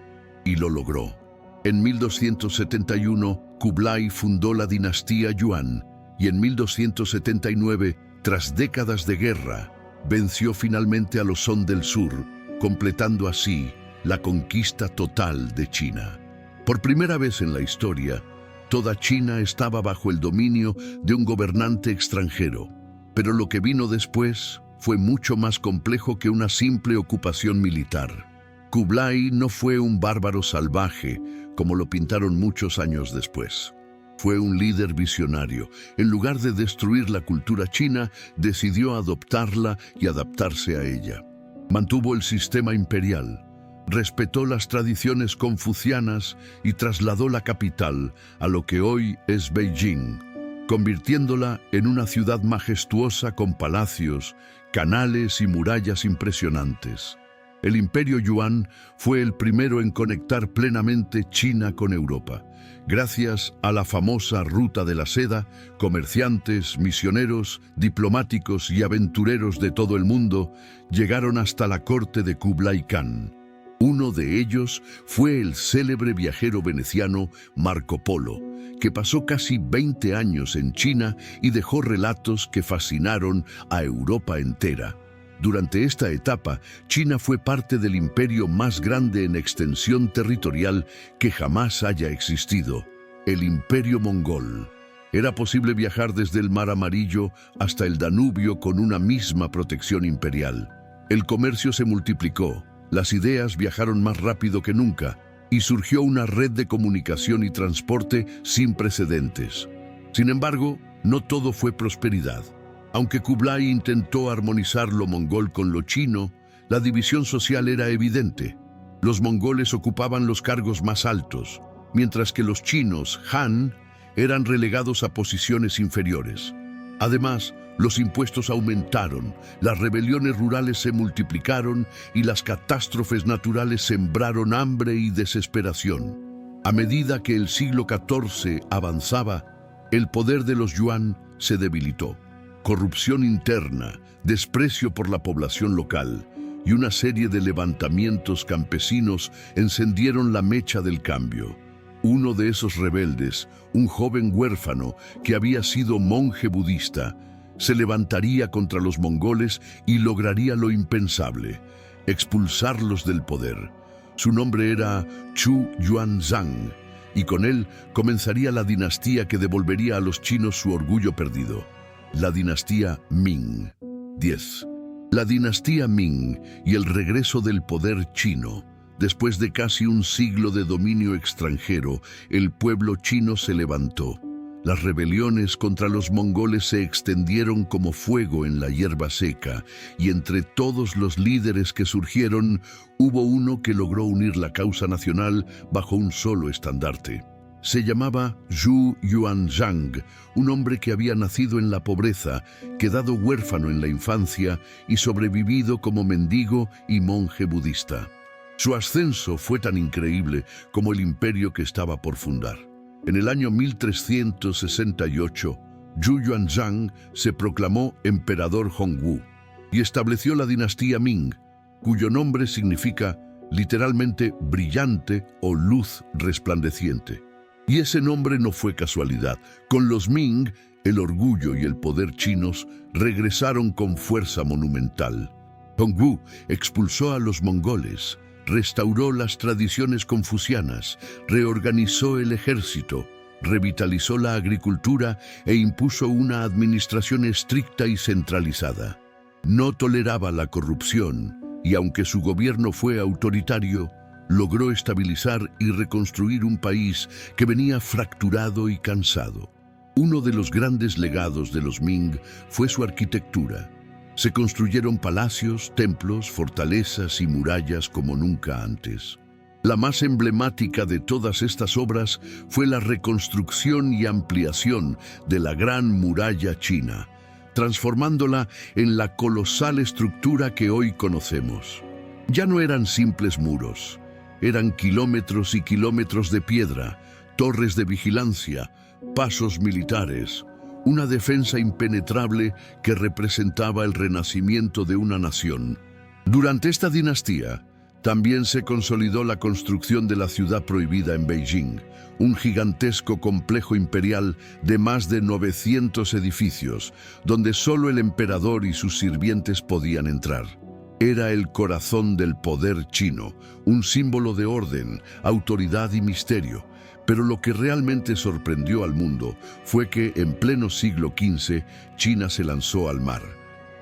Y lo logró. En 1271, Kublai fundó la dinastía Yuan, y en 1279, tras décadas de guerra, venció finalmente a los Song del Sur, completando así la conquista total de China. Por primera vez en la historia, toda China estaba bajo el dominio de un gobernante extranjero. Pero lo que vino después fue mucho más complejo que una simple ocupación militar. Kublai no fue un bárbaro salvaje, como lo pintaron muchos años después. Fue un líder visionario. En lugar de destruir la cultura china, decidió adoptarla y adaptarse a ella. Mantuvo el sistema imperial, respetó las tradiciones confucianas y trasladó la capital a lo que hoy es Beijing, convirtiéndola en una ciudad majestuosa con palacios, canales y murallas impresionantes. El Imperio Yuan fue el primero en conectar plenamente China con Europa. Gracias a la famosa Ruta de la Seda, comerciantes, misioneros, diplomáticos y aventureros de todo el mundo llegaron hasta la corte de Kublai Khan. Uno de ellos fue el célebre viajero veneciano Marco Polo, que pasó casi 20 años en China y dejó relatos que fascinaron a Europa entera. Durante esta etapa, China fue parte del imperio más grande en extensión territorial que jamás haya existido, el Imperio Mongol. Era posible viajar desde el Mar Amarillo hasta el Danubio con una misma protección imperial. El comercio se multiplicó, las ideas viajaron más rápido que nunca y surgió una red de comunicación y transporte sin precedentes. Sin embargo, no todo fue prosperidad. Aunque Kublai intentó armonizar lo mongol con lo chino, la división social era evidente. Los mongoles ocupaban los cargos más altos, mientras que los chinos, Han, eran relegados a posiciones inferiores. Además, los impuestos aumentaron, las rebeliones rurales se multiplicaron y las catástrofes naturales sembraron hambre y desesperación. A medida que el siglo XIV avanzaba, el poder de los Yuan se debilitó. Corrupción interna, desprecio por la población local y una serie de levantamientos campesinos encendieron la mecha del cambio. Uno de esos rebeldes, un joven huérfano que había sido monje budista, se levantaría contra los mongoles y lograría lo impensable: expulsarlos del poder. Su nombre era Chu Yuanzhang, y con él comenzaría la dinastía que devolvería a los chinos su orgullo perdido. La dinastía Ming. 10. La dinastía Ming y el regreso del poder chino. Después de casi un siglo de dominio extranjero, el pueblo chino se levantó. Las rebeliones contra los mongoles se extendieron como fuego en la hierba seca, y entre todos los líderes que surgieron, hubo uno que logró unir la causa nacional bajo un solo estandarte. Se llamaba Zhu Yuanzhang, un hombre que había nacido en la pobreza, quedado huérfano en la infancia y sobrevivido como mendigo y monje budista. Su ascenso fue tan increíble como el imperio que estaba por fundar. En el año 1368, Zhu Yuanzhang se proclamó emperador Hongwu y estableció la dinastía Ming, cuyo nombre significa literalmente brillante o luz resplandeciente. Y ese nombre no fue casualidad. Con los Ming, el orgullo y el poder chinos regresaron con fuerza monumental. Hongwu expulsó a los mongoles, restauró las tradiciones confucianas, reorganizó el ejército, revitalizó la agricultura e impuso una administración estricta y centralizada. No toleraba la corrupción y, aunque su gobierno fue autoritario, logró estabilizar y reconstruir un país que venía fracturado y cansado. Uno de los grandes legados de los Ming fue su arquitectura. Se construyeron palacios, templos, fortalezas y murallas como nunca antes. La más emblemática de todas estas obras fue la reconstrucción y ampliación de la Gran Muralla China, transformándola en la colosal estructura que hoy conocemos. Ya no eran simples muros, eran kilómetros y kilómetros de piedra, torres de vigilancia, pasos militares, una defensa impenetrable que representaba el renacimiento de una nación. Durante esta dinastía, también se consolidó la construcción de la ciudad prohibida en Beijing, un gigantesco complejo imperial de más de 900 edificios, donde solo el emperador y sus sirvientes podían entrar. Era el corazón del poder chino, un símbolo de orden, autoridad y misterio. Pero lo que realmente sorprendió al mundo fue que, en pleno siglo XV, China se lanzó al mar.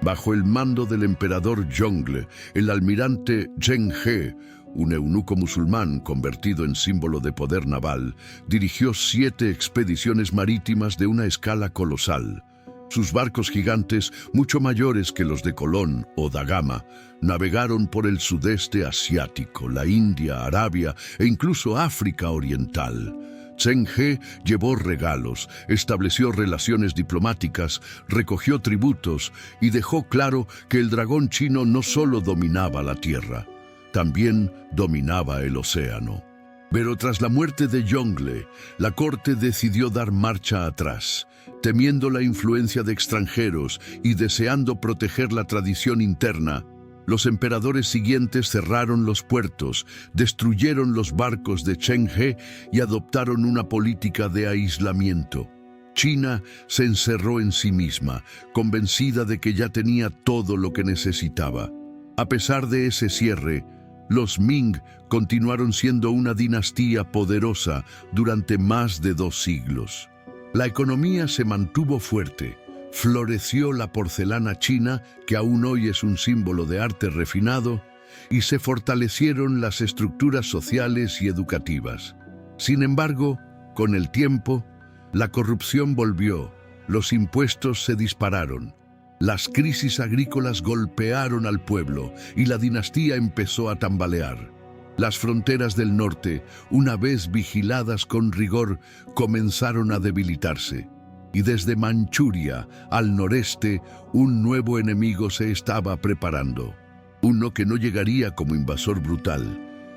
Bajo el mando del emperador Zhongle, el almirante Zheng He, un eunuco musulmán convertido en símbolo de poder naval, dirigió 7 expediciones marítimas de una escala colosal. Sus barcos gigantes, mucho mayores que los de Colón o da Gama, navegaron por el sudeste asiático, la India, Arabia e incluso África Oriental. Zheng He llevó regalos, estableció relaciones diplomáticas, recogió tributos y dejó claro que el dragón chino no solo dominaba la tierra, también dominaba el océano. Pero tras la muerte de Zhongle, la corte decidió dar marcha atrás, temiendo la influencia de extranjeros y deseando proteger la tradición interna. Los emperadores siguientes cerraron los puertos, destruyeron los barcos de Zheng He y adoptaron una política de aislamiento. China se encerró en sí misma, convencida de que ya tenía todo lo que necesitaba. A pesar de ese cierre, los Ming continuaron siendo una dinastía poderosa durante más de 2 siglos. La economía se mantuvo fuerte. Floreció la porcelana china, que aún hoy es un símbolo de arte refinado, y se fortalecieron las estructuras sociales y educativas. Sin embargo, con el tiempo, la corrupción volvió, los impuestos se dispararon, las crisis agrícolas golpearon al pueblo y la dinastía empezó a tambalear. Las fronteras del norte, una vez vigiladas con rigor, comenzaron a debilitarse. Y desde Manchuria al noreste, un nuevo enemigo se estaba preparando. Uno que no llegaría como invasor brutal,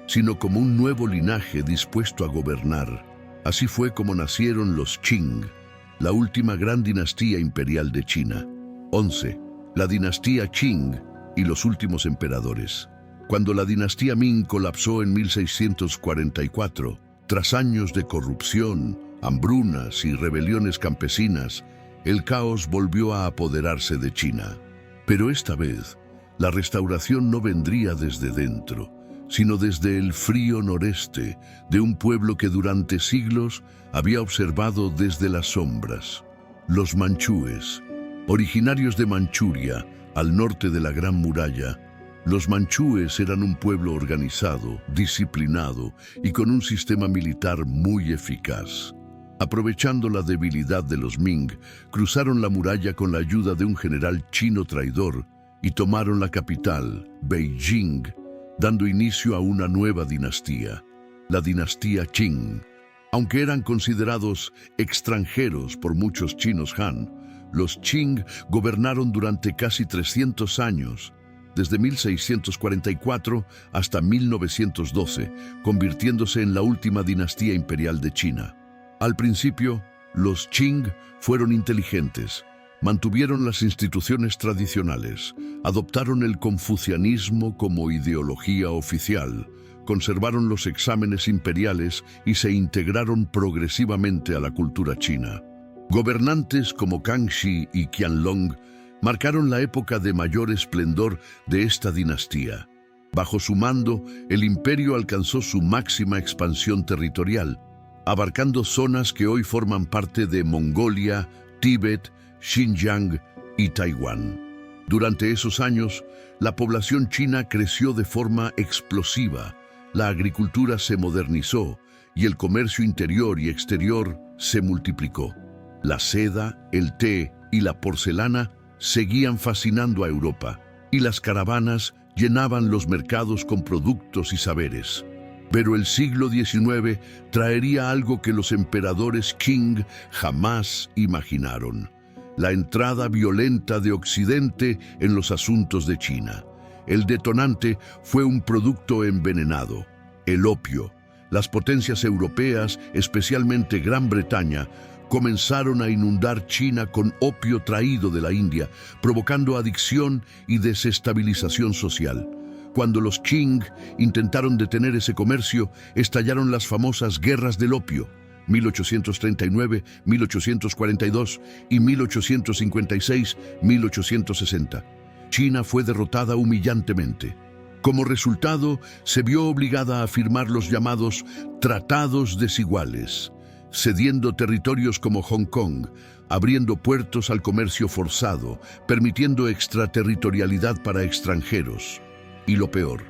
sino como un nuevo linaje dispuesto a gobernar. Así fue como nacieron los Qing, la última gran dinastía imperial de China. 11. La dinastía Qing y los últimos emperadores. Cuando la dinastía Ming colapsó en 1644, tras años de corrupción, hambrunas y rebeliones campesinas, el caos volvió a apoderarse de China. Pero esta vez, la restauración no vendría desde dentro, sino desde el frío noreste de un pueblo que durante siglos había observado desde las sombras. Los manchúes, originarios de Manchuria, al norte de la Gran Muralla. Los manchúes eran un pueblo organizado, disciplinado y con un sistema militar muy eficaz. Aprovechando la debilidad de los Ming, cruzaron la muralla con la ayuda de un general chino traidor y tomaron la capital, Beijing, dando inicio a una nueva dinastía, la dinastía Qing. Aunque eran considerados extranjeros por muchos chinos Han, los Qing gobernaron durante casi 300 años, desde 1644 hasta 1912, convirtiéndose en la última dinastía imperial de China. Al principio, los Qing fueron inteligentes, mantuvieron las instituciones tradicionales, adoptaron el confucianismo como ideología oficial, conservaron los exámenes imperiales y se integraron progresivamente a la cultura china. Gobernantes como Kangxi y Qianlong marcaron la época de mayor esplendor de esta dinastía. Bajo su mando, el imperio alcanzó su máxima expansión territorial, abarcando zonas que hoy forman parte de Mongolia, Tíbet, Xinjiang y Taiwán. Durante esos años, la población china creció de forma explosiva, la agricultura se modernizó y el comercio interior y exterior se multiplicó. La seda, el té y la porcelana seguían fascinando a Europa, y las caravanas llenaban los mercados con productos y saberes. Pero el siglo XIX traería algo que los emperadores Qing jamás imaginaron: la entrada violenta de Occidente en los asuntos de China. El detonante fue un producto envenenado: el opio. Las potencias europeas, especialmente Gran Bretaña, comenzaron a inundar China con opio traído de la India, provocando adicción y desestabilización social. Cuando los Qing intentaron detener ese comercio, estallaron las famosas guerras del opio, 1839, 1842 y 1856-1860. China fue derrotada humillantemente. Como resultado, se vio obligada a firmar los llamados tratados desiguales, cediendo territorios como Hong Kong, abriendo puertos al comercio forzado, permitiendo extraterritorialidad para extranjeros. Y lo peor,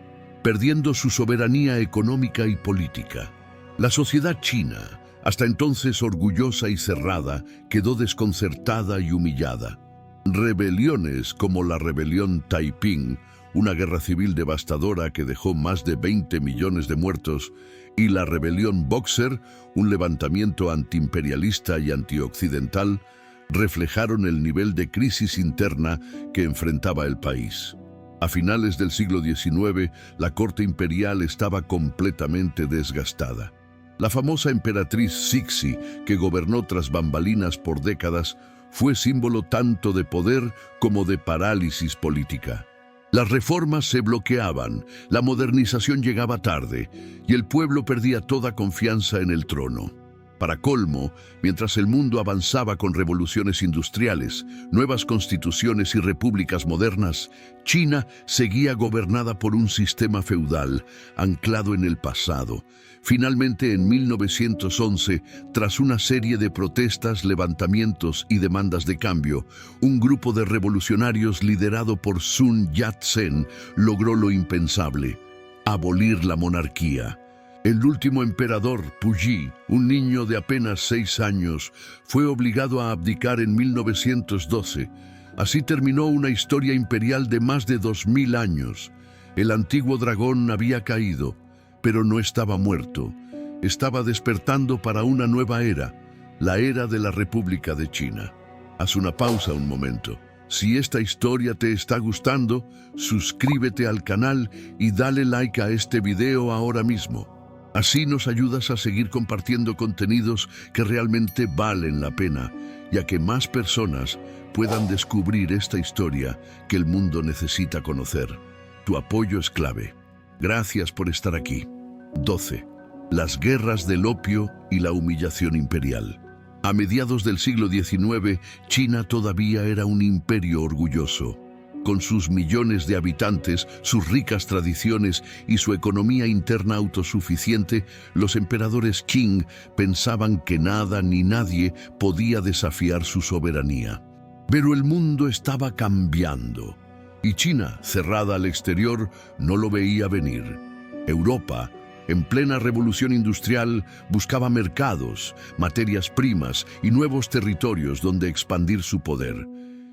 perdiendo su soberanía económica y política. La sociedad china, hasta entonces orgullosa y cerrada, quedó desconcertada y humillada. Rebeliones como la rebelión Taiping, una guerra civil devastadora que dejó más de 20 millones de muertos, y la rebelión Boxer, un levantamiento antiimperialista y antioccidental, reflejaron el nivel de crisis interna que enfrentaba el país. A finales del siglo XIX, la corte imperial estaba completamente desgastada. La famosa emperatriz Cixi, que gobernó tras bambalinas por décadas, fue símbolo tanto de poder como de parálisis política. Las reformas se bloqueaban, la modernización llegaba tarde y el pueblo perdía toda confianza en el trono. Para colmo, mientras el mundo avanzaba con revoluciones industriales, nuevas constituciones y repúblicas modernas, China seguía gobernada por un sistema feudal, anclado en el pasado. Finalmente, en 1911, tras una serie de protestas, levantamientos y demandas de cambio, un grupo de revolucionarios liderado por Sun Yat-sen logró lo impensable: abolir la monarquía. El último emperador, Puyi, un niño de apenas 6 años, fue obligado a abdicar en 1912. Así terminó una historia imperial de más de 2000 años. El antiguo dragón había caído, pero no estaba muerto. Estaba despertando para una nueva era, la era de la República de China. Haz una pausa un momento. Si esta historia te está gustando, suscríbete al canal y dale like a este video ahora mismo. Así nos ayudas a seguir compartiendo contenidos que realmente valen la pena, y a que más personas puedan descubrir esta historia que el mundo necesita conocer. Tu apoyo es clave. Gracias por estar aquí. 12. Las guerras del opio y la humillación imperial. A mediados del siglo XIX, China todavía era un imperio orgulloso. Con sus millones de habitantes, sus ricas tradiciones y su economía interna autosuficiente, los emperadores Qing pensaban que nada ni nadie podía desafiar su soberanía. Pero el mundo estaba cambiando, y China, cerrada al exterior, no lo veía venir. Europa, en plena revolución industrial, buscaba mercados, materias primas y nuevos territorios donde expandir su poder.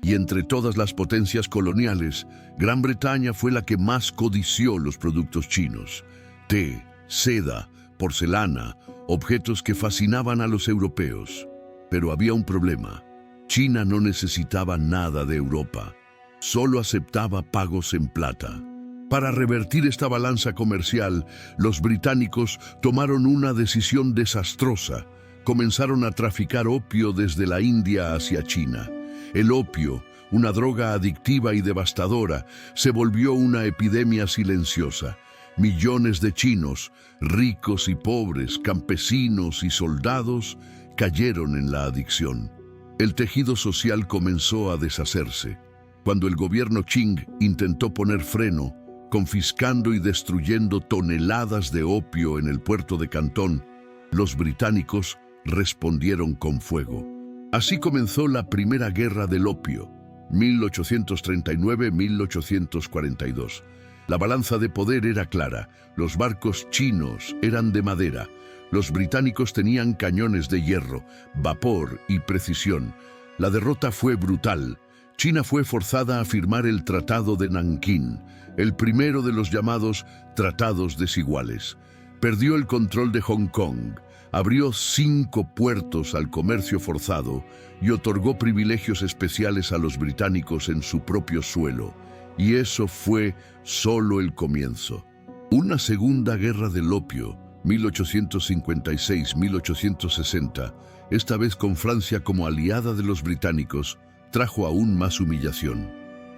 Y entre todas las potencias coloniales, Gran Bretaña fue la que más codició los productos chinos: té, seda, porcelana, objetos que fascinaban a los europeos. Pero había un problema: China no necesitaba nada de Europa, solo aceptaba pagos en plata. Para revertir esta balanza comercial, los británicos tomaron una decisión desastrosa. Comenzaron a traficar opio desde la India hacia China. El opio, una droga adictiva y devastadora, se volvió una epidemia silenciosa. Millones de chinos, ricos y pobres, campesinos y soldados, cayeron en la adicción. El tejido social comenzó a deshacerse. Cuando el gobierno Qing intentó poner freno, confiscando y destruyendo toneladas de opio en el puerto de Cantón, los británicos respondieron con fuego. Así comenzó la Primera Guerra del Opio, 1839-1842. La balanza de poder era clara. Los barcos chinos eran de madera. Los británicos tenían cañones de hierro, vapor y precisión. La derrota fue brutal. China fue forzada a firmar el Tratado de Nankín, el primero de los llamados tratados desiguales. Perdió el control de Hong Kong, abrió 5 puertos al comercio forzado y otorgó privilegios especiales a los británicos en su propio suelo. Y eso fue solo el comienzo. Una segunda guerra del opio, 1856-1860, esta vez con Francia como aliada de los británicos, trajo aún más humillación.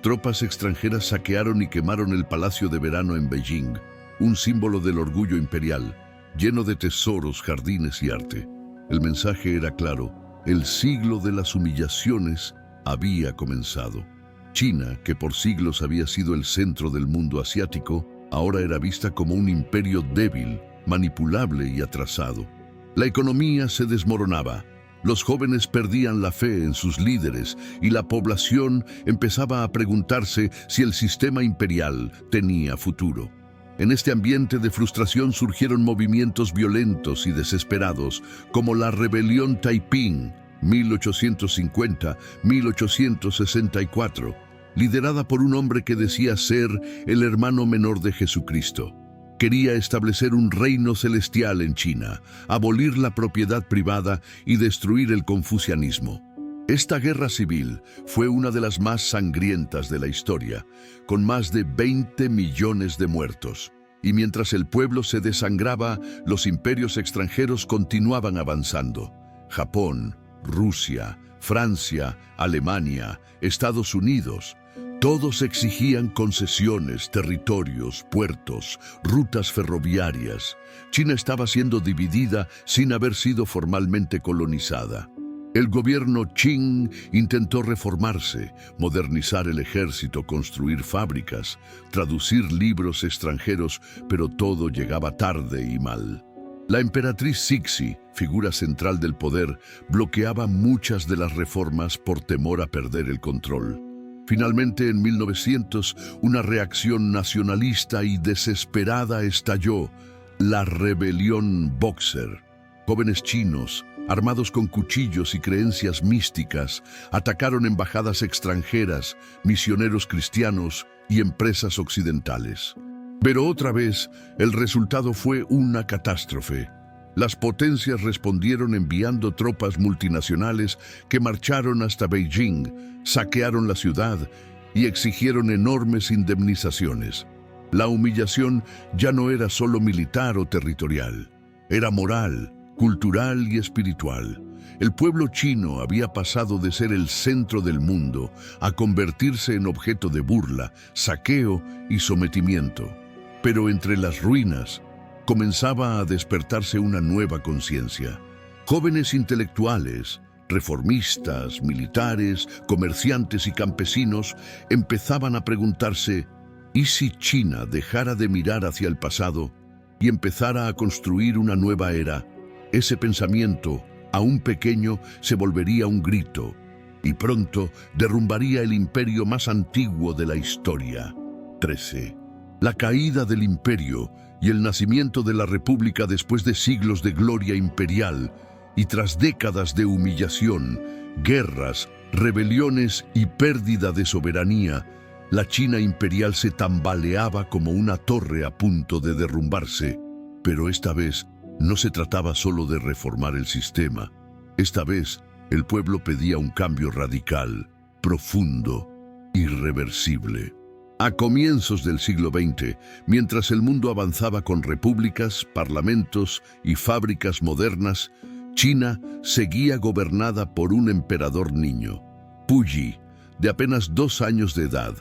Tropas extranjeras saquearon y quemaron el Palacio de Verano en Beijing, un símbolo del orgullo imperial, lleno de tesoros, jardines y arte. El mensaje era claro: el siglo de las humillaciones había comenzado. China, que por siglos había sido el centro del mundo asiático, ahora era vista como un imperio débil, manipulable y atrasado. La economía se desmoronaba. Los jóvenes perdían la fe en sus líderes y la población empezaba a preguntarse si el sistema imperial tenía futuro. En este ambiente de frustración surgieron movimientos violentos y desesperados, como la Rebelión Taiping, 1850-1864, liderada por un hombre que decía ser el hermano menor de Jesucristo. Quería establecer un reino celestial en China, abolir la propiedad privada y destruir el confucianismo. Esta guerra civil fue una de las más sangrientas de la historia, con más de 20 millones de muertos. Y mientras el pueblo se desangraba, los imperios extranjeros continuaban avanzando. Japón, Rusia, Francia, Alemania, Estados Unidos, todos exigían concesiones, territorios, puertos, rutas ferroviarias. China estaba siendo dividida sin haber sido formalmente colonizada. El gobierno Qing intentó reformarse, modernizar el ejército, construir fábricas, traducir libros extranjeros, pero todo llegaba tarde y mal. La emperatriz Cixi, figura central del poder, bloqueaba muchas de las reformas por temor a perder el control. Finalmente, en 1900, una reacción nacionalista y desesperada estalló: la rebelión Boxer. Jóvenes chinos, armados con cuchillos y creencias místicas, atacaron embajadas extranjeras, misioneros cristianos y empresas occidentales. Pero otra vez, el resultado fue una catástrofe. Las potencias respondieron enviando tropas multinacionales que marcharon hasta Beijing, saquearon la ciudad y exigieron enormes indemnizaciones. La humillación ya no era solo militar o territorial, era moral, cultural y espiritual. El pueblo chino había pasado de ser el centro del mundo a convertirse en objeto de burla, saqueo y sometimiento. Pero entre las ruinas comenzaba a despertarse una nueva conciencia. Jóvenes intelectuales, reformistas, militares, comerciantes y campesinos empezaban a preguntarse: ¿y si China dejara de mirar hacia el pasado y empezara a construir una nueva era? Ese pensamiento, aún pequeño, se volvería un grito y pronto derrumbaría el imperio más antiguo de la historia. 13. La caída del imperio y el nacimiento de la República después de siglos de gloria imperial y tras décadas de humillación, guerras, rebeliones y pérdida de soberanía, la China imperial se tambaleaba como una torre a punto de derrumbarse. Pero esta vez no se trataba solo de reformar el sistema. Esta vez el pueblo pedía un cambio radical, profundo, irreversible. A comienzos del siglo XX, mientras el mundo avanzaba con repúblicas, parlamentos y fábricas modernas, China seguía gobernada por un emperador niño, Puyi, de apenas 2 años de edad,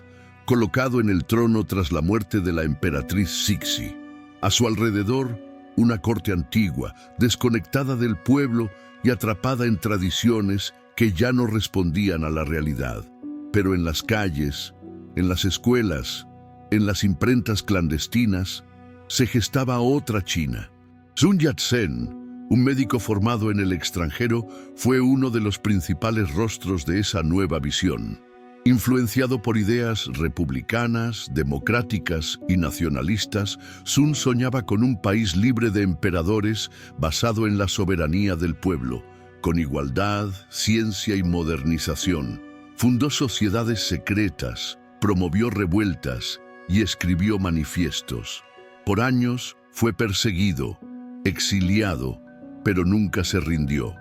colocado en el trono tras la muerte de la emperatriz Cixi. A su alrededor, una corte antigua, desconectada del pueblo y atrapada en tradiciones que ya no respondían a la realidad. Pero en las calles, en las escuelas, en las imprentas clandestinas, se gestaba otra China. Sun Yat-sen, un médico formado en el extranjero, fue uno de los principales rostros de esa nueva visión. Influenciado por ideas republicanas, democráticas y nacionalistas, Sun soñaba con un país libre de emperadores basado en la soberanía del pueblo, con igualdad, ciencia y modernización. Fundó sociedades secretas, promovió revueltas y escribió manifiestos. Por años fue perseguido, exiliado, pero nunca se rindió.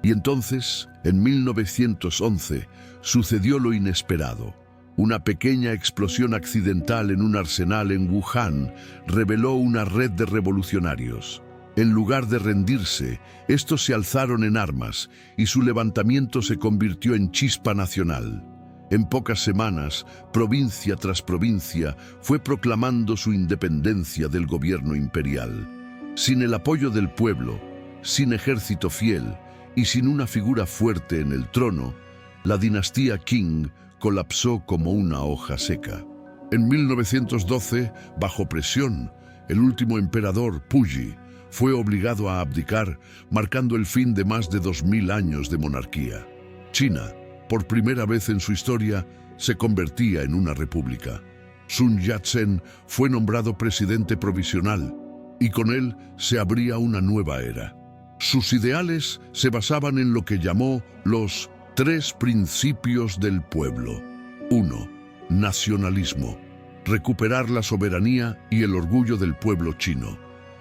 Y entonces, en 1911, sucedió lo inesperado. Una pequeña explosión accidental en un arsenal en Wuhan reveló una red de revolucionarios. En lugar de rendirse, estos se alzaron en armas y su levantamiento se convirtió en chispa nacional. En pocas semanas, provincia tras provincia fue proclamando su independencia del gobierno imperial. Sin el apoyo del pueblo, sin ejército fiel y sin una figura fuerte en el trono, la dinastía Qing colapsó como una hoja seca. En 1912, bajo presión, el último emperador, Puyi, fue obligado a abdicar, marcando el fin de más de 2000 años de monarquía. China, por primera vez en su historia, se convertía en una república. Sun Yat-sen fue nombrado presidente provisional y con él se abría una nueva era. Sus ideales se basaban en lo que llamó los 3 principios del pueblo. 1. Nacionalismo. Recuperar la soberanía y el orgullo del pueblo chino.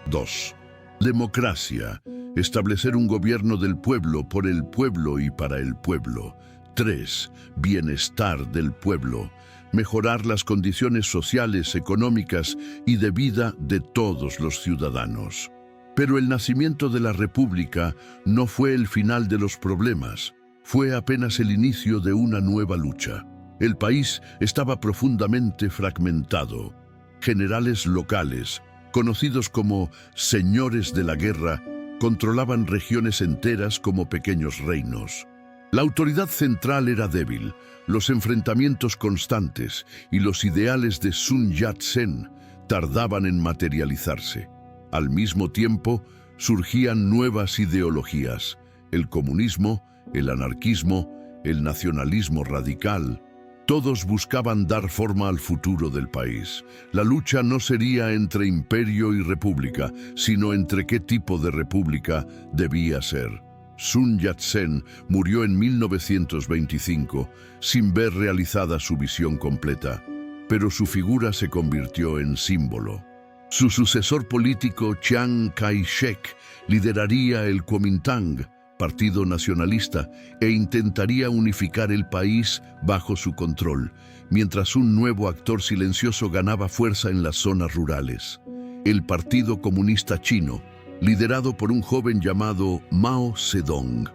2. Democracia. Establecer un gobierno del pueblo, por el pueblo y para el pueblo. 3. Bienestar del pueblo. Mejorar las condiciones sociales, económicas y de vida de todos los ciudadanos. Pero el nacimiento de la República no fue el final de los problemas, fue apenas el inicio de una nueva lucha. El país estaba profundamente fragmentado. Generales locales, conocidos como señores de la guerra, controlaban regiones enteras como pequeños reinos. La autoridad central era débil, los enfrentamientos constantes y los ideales de Sun Yat-sen tardaban en materializarse. Al mismo tiempo, surgían nuevas ideologías: el comunismo, el anarquismo, el nacionalismo radical. Todos buscaban dar forma al futuro del país. La lucha no sería entre imperio y república, sino entre qué tipo de república debía ser. Sun Yat-sen murió en 1925 sin ver realizada su visión completa, pero su figura se convirtió en símbolo. Su sucesor político, Chiang Kai-shek, lideraría el Kuomintang, partido nacionalista, e intentaría unificar el país bajo su control, mientras un nuevo actor silencioso ganaba fuerza en las zonas rurales. El Partido Comunista Chino, liderado por un joven llamado Mao Zedong.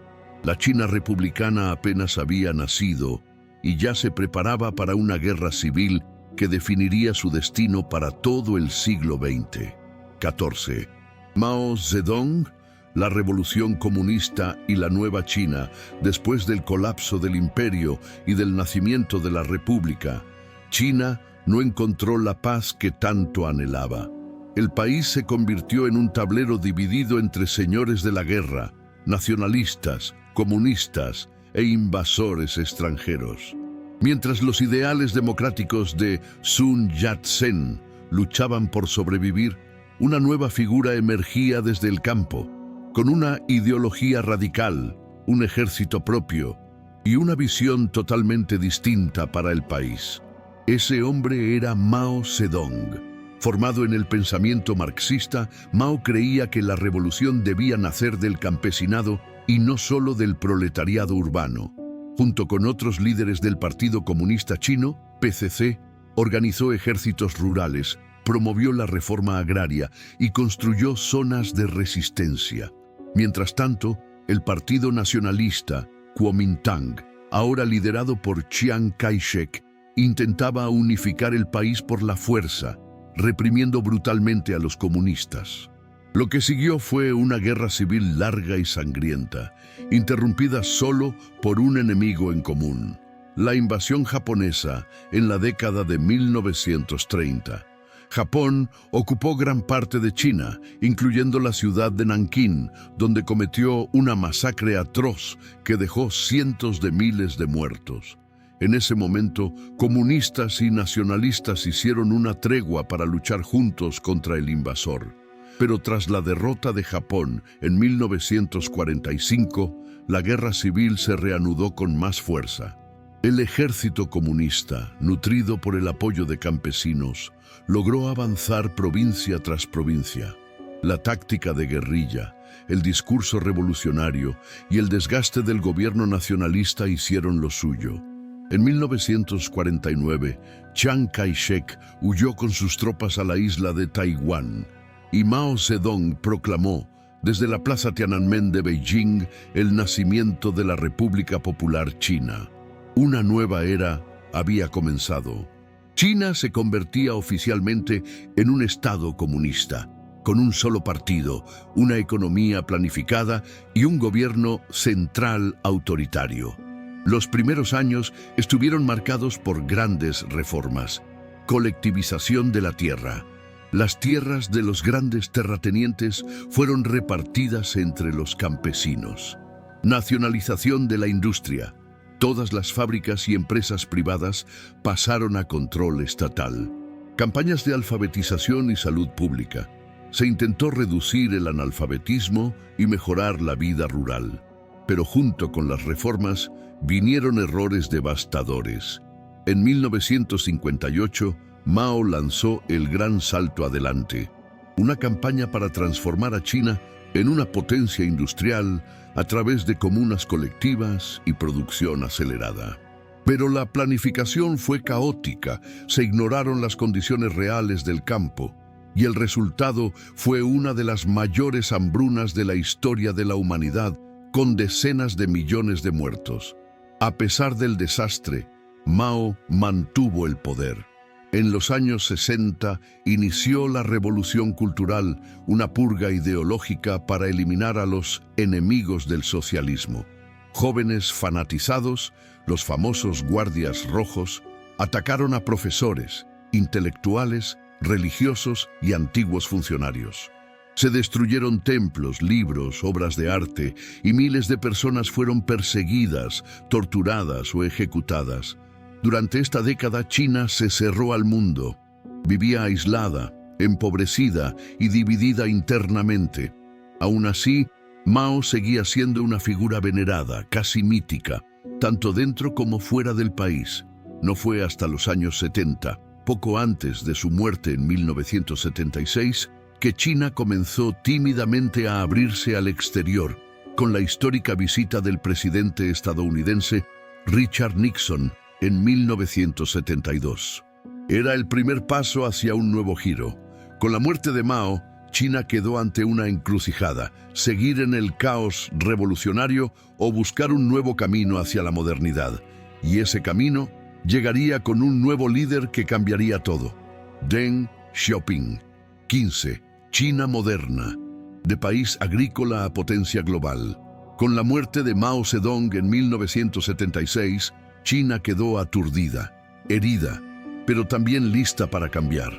La China republicana apenas había nacido y ya se preparaba para una guerra civil que definiría su destino para todo el siglo XX. 14. Mao Zedong, la revolución comunista y la nueva China después del colapso del imperio y del nacimiento de la república. China no encontró la paz que tanto anhelaba. El país se convirtió en un tablero dividido entre señores de la guerra, nacionalistas, comunistas e invasores extranjeros. Mientras los ideales democráticos de Sun Yat-sen luchaban por sobrevivir, una nueva figura emergía desde el campo, con una ideología radical, un ejército propio y una visión totalmente distinta para el país. Ese hombre era Mao Zedong. Formado en el pensamiento marxista, Mao creía que la revolución debía nacer del campesinado y no solo del proletariado urbano. Junto con otros líderes del Partido Comunista Chino, PCC, organizó ejércitos rurales, promovió la reforma agraria y construyó zonas de resistencia. Mientras tanto, el Partido Nacionalista, Kuomintang, ahora liderado por Chiang Kai-shek, intentaba unificar el país por la fuerza, reprimiendo brutalmente a los comunistas. Lo que siguió fue una guerra civil larga y sangrienta, interrumpida solo por un enemigo en común: la invasión japonesa en la década de 1930. Japón ocupó gran parte de China, incluyendo la ciudad de Nankín, donde cometió una masacre atroz que dejó cientos de miles de muertos. En ese momento, comunistas y nacionalistas hicieron una tregua para luchar juntos contra el invasor. Pero tras la derrota de Japón en 1945, la guerra civil se reanudó con más fuerza. El ejército comunista, nutrido por el apoyo de campesinos, logró avanzar provincia tras provincia. La táctica de guerrilla, el discurso revolucionario y el desgaste del gobierno nacionalista hicieron lo suyo. En 1949, Chiang Kai-shek huyó con sus tropas a la isla de Taiwán y Mao Zedong proclamó desde la Plaza Tiananmen de Beijing el nacimiento de la República Popular China. Una nueva era había comenzado. China se convertía oficialmente en un Estado comunista, con un solo partido, una economía planificada y un gobierno central autoritario. Los primeros años estuvieron marcados por grandes reformas: colectivización de la tierra. Las tierras de los grandes terratenientes fueron repartidas entre los campesinos. Nacionalización de la industria. Todas las fábricas y empresas privadas pasaron a control estatal. Campañas de alfabetización y salud pública. Se intentó reducir el analfabetismo y mejorar la vida rural. Pero junto con las reformas vinieron errores devastadores. En 1958, Mao lanzó el Gran Salto Adelante, una campaña para transformar a China en una potencia industrial a través de comunas colectivas y producción acelerada. Pero la planificación fue caótica, se ignoraron las condiciones reales del campo, y el resultado fue una de las mayores hambrunas de la historia de la humanidad, con decenas de millones de muertos. A pesar del desastre, Mao mantuvo el poder. En los años 60 inició la Revolución Cultural, una purga ideológica para eliminar a los enemigos del socialismo. Jóvenes fanatizados, los famosos guardias rojos, atacaron a profesores, intelectuales, religiosos y antiguos funcionarios. Se destruyeron templos, libros, obras de arte y miles de personas fueron perseguidas, torturadas o ejecutadas. Durante esta década, China se cerró al mundo. Vivía aislada, empobrecida y dividida internamente. Aún así, Mao seguía siendo una figura venerada, casi mítica, tanto dentro como fuera del país. No fue hasta los años 70, poco antes de su muerte en 1976, que China comenzó tímidamente a abrirse al exterior, con la histórica visita del presidente estadounidense Richard Nixon en 1972. Era el primer paso hacia un nuevo giro. Con la muerte de Mao, China quedó ante una encrucijada: seguir en el caos revolucionario o buscar un nuevo camino hacia la modernidad. Y ese camino llegaría con un nuevo líder que cambiaría todo. Deng Xiaoping. 15. China moderna. De país agrícola a potencia global. Con la muerte de Mao Zedong en 1976, China quedó aturdida, herida, pero también lista para cambiar.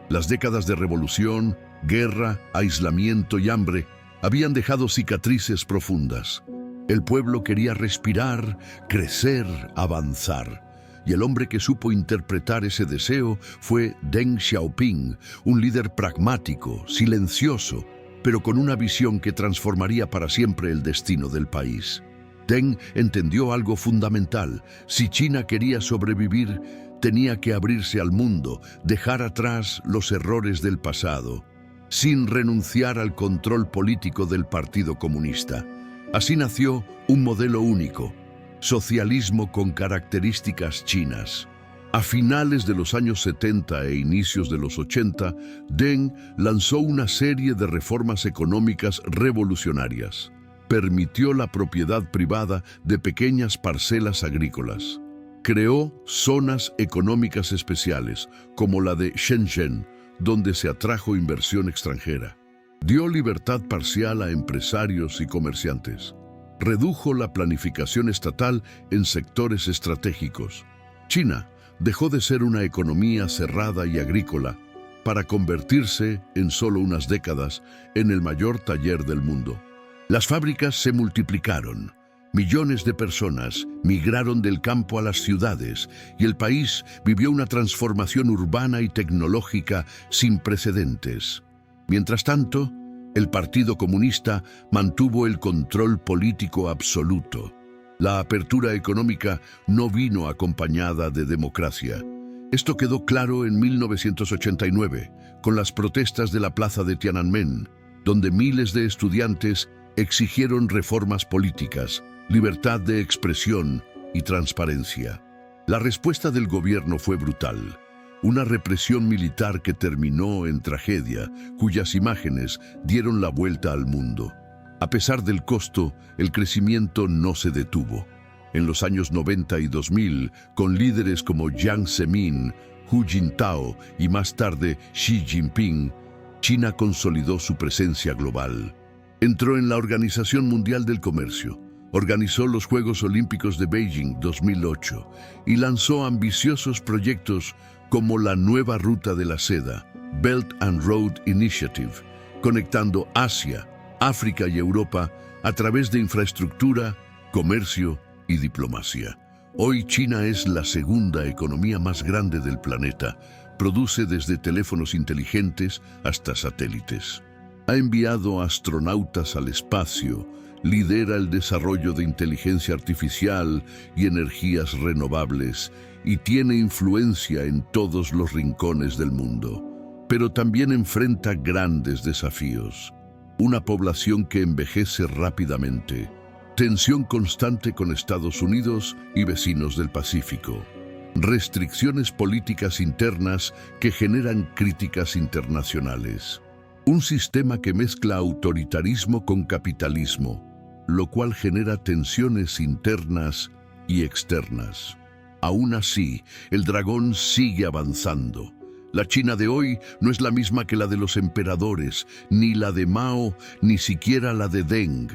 Las décadas de revolución, guerra, aislamiento y hambre habían dejado cicatrices profundas. El pueblo quería respirar, crecer, avanzar. Y el hombre que supo interpretar ese deseo fue Deng Xiaoping, un líder pragmático, silencioso, pero con una visión que transformaría para siempre el destino del país. Deng entendió algo fundamental: si China quería sobrevivir, tenía que abrirse al mundo, dejar atrás los errores del pasado, sin renunciar al control político del Partido Comunista. Así nació un modelo único: socialismo con características chinas. A finales de los años 70 e inicios de los 80, Deng lanzó una serie de reformas económicas revolucionarias. Permitió la propiedad privada de pequeñas parcelas agrícolas. Creó zonas económicas especiales, como la de Shenzhen, donde se atrajo inversión extranjera. Dio libertad parcial a empresarios y comerciantes. Redujo la planificación estatal en sectores estratégicos. China dejó de ser una economía cerrada y agrícola para convertirse, en solo unas décadas, en el mayor taller del mundo. Las fábricas se multiplicaron, Millones de personas migraron del campo a las ciudades y el país vivió una transformación urbana y tecnológica sin precedentes. Mientras tanto, el Partido Comunista mantuvo el control político absoluto. La apertura económica no vino acompañada de democracia. Esto quedó claro en 1989, con las protestas de la plaza de Tiananmen, donde miles de estudiantes exigieron reformas políticas, libertad de expresión y transparencia. La respuesta del gobierno fue brutal. Una represión militar que terminó en tragedia, cuyas imágenes dieron la vuelta al mundo. A pesar del costo, el crecimiento no se detuvo. En los años 90 y 2000, con líderes como Jiang Zemin, Hu Jintao y más tarde Xi Jinping, China consolidó su presencia global. Entró en la Organización Mundial del Comercio, organizó los Juegos Olímpicos de Beijing 2008 y lanzó ambiciosos proyectos como la nueva ruta de la seda, Belt and Road Initiative, conectando Asia, África y Europa a través de infraestructura, comercio y diplomacia. Hoy China es la segunda economía más grande del planeta, produce desde teléfonos inteligentes hasta satélites. Ha enviado astronautas al espacio, lidera el desarrollo de inteligencia artificial y energías renovables y tiene influencia en todos los rincones del mundo. Pero también enfrenta grandes desafíos. Una población que envejece rápidamente, tensión constante con Estados Unidos y vecinos del Pacífico, restricciones políticas internas que generan críticas internacionales, un sistema que mezcla autoritarismo con capitalismo, lo cual genera tensiones internas y externas. Aún así, el dragón sigue avanzando. La China de hoy no es la misma que la de los emperadores, ni la de Mao, ni siquiera la de Deng.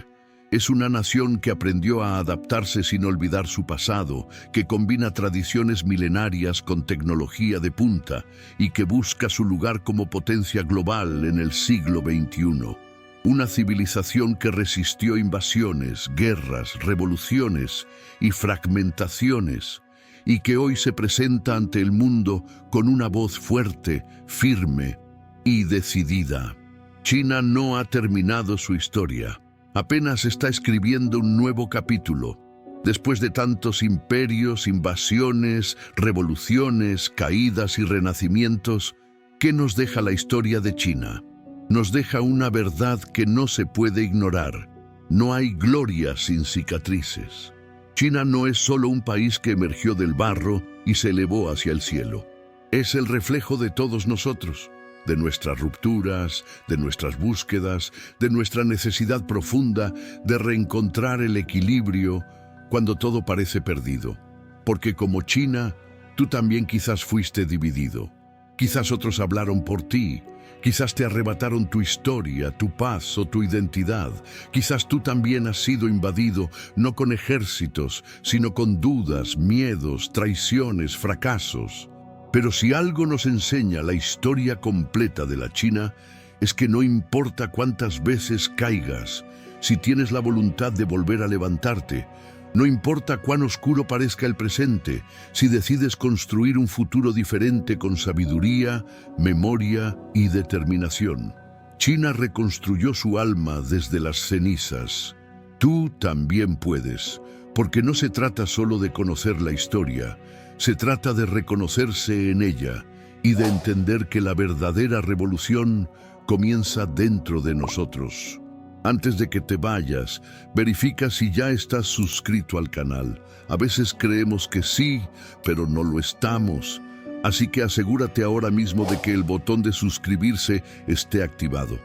Es una nación que aprendió a adaptarse sin olvidar su pasado, que combina tradiciones milenarias con tecnología de punta y que busca su lugar como potencia global en el siglo XXI. Una civilización que resistió invasiones, guerras, revoluciones y fragmentaciones, y que hoy se presenta ante el mundo con una voz fuerte, firme y decidida. China no ha terminado su historia. Apenas está escribiendo un nuevo capítulo. Después de tantos imperios, invasiones, revoluciones, caídas y renacimientos, ¿qué nos deja la historia de China? Nos deja una verdad que no se puede ignorar. No hay gloria sin cicatrices. China no es solo un país que emergió del barro y se elevó hacia el cielo. Es el reflejo de todos nosotros, de nuestras rupturas, de nuestras búsquedas, de nuestra necesidad profunda de reencontrar el equilibrio cuando todo parece perdido. Porque como China, tú también quizás fuiste dividido. Quizás otros hablaron por ti. Quizás te arrebataron tu historia, tu paz o tu identidad. Quizás tú también has sido invadido, no con ejércitos, sino con dudas, miedos, traiciones, fracasos. Pero si algo nos enseña la historia completa de la China, es que no importa cuántas veces caigas, si tienes la voluntad de volver a levantarte, no importa cuán oscuro parezca el presente, si decides construir un futuro diferente con sabiduría, memoria y determinación. China reconstruyó su alma desde las cenizas. Tú también puedes, porque no se trata solo de conocer la historia, se trata de reconocerse en ella y de entender que la verdadera revolución comienza dentro de nosotros. Antes de que te vayas, verifica si ya estás suscrito al canal. A veces creemos que sí, pero no lo estamos. Así que asegúrate ahora mismo de que el botón de suscribirse esté activado.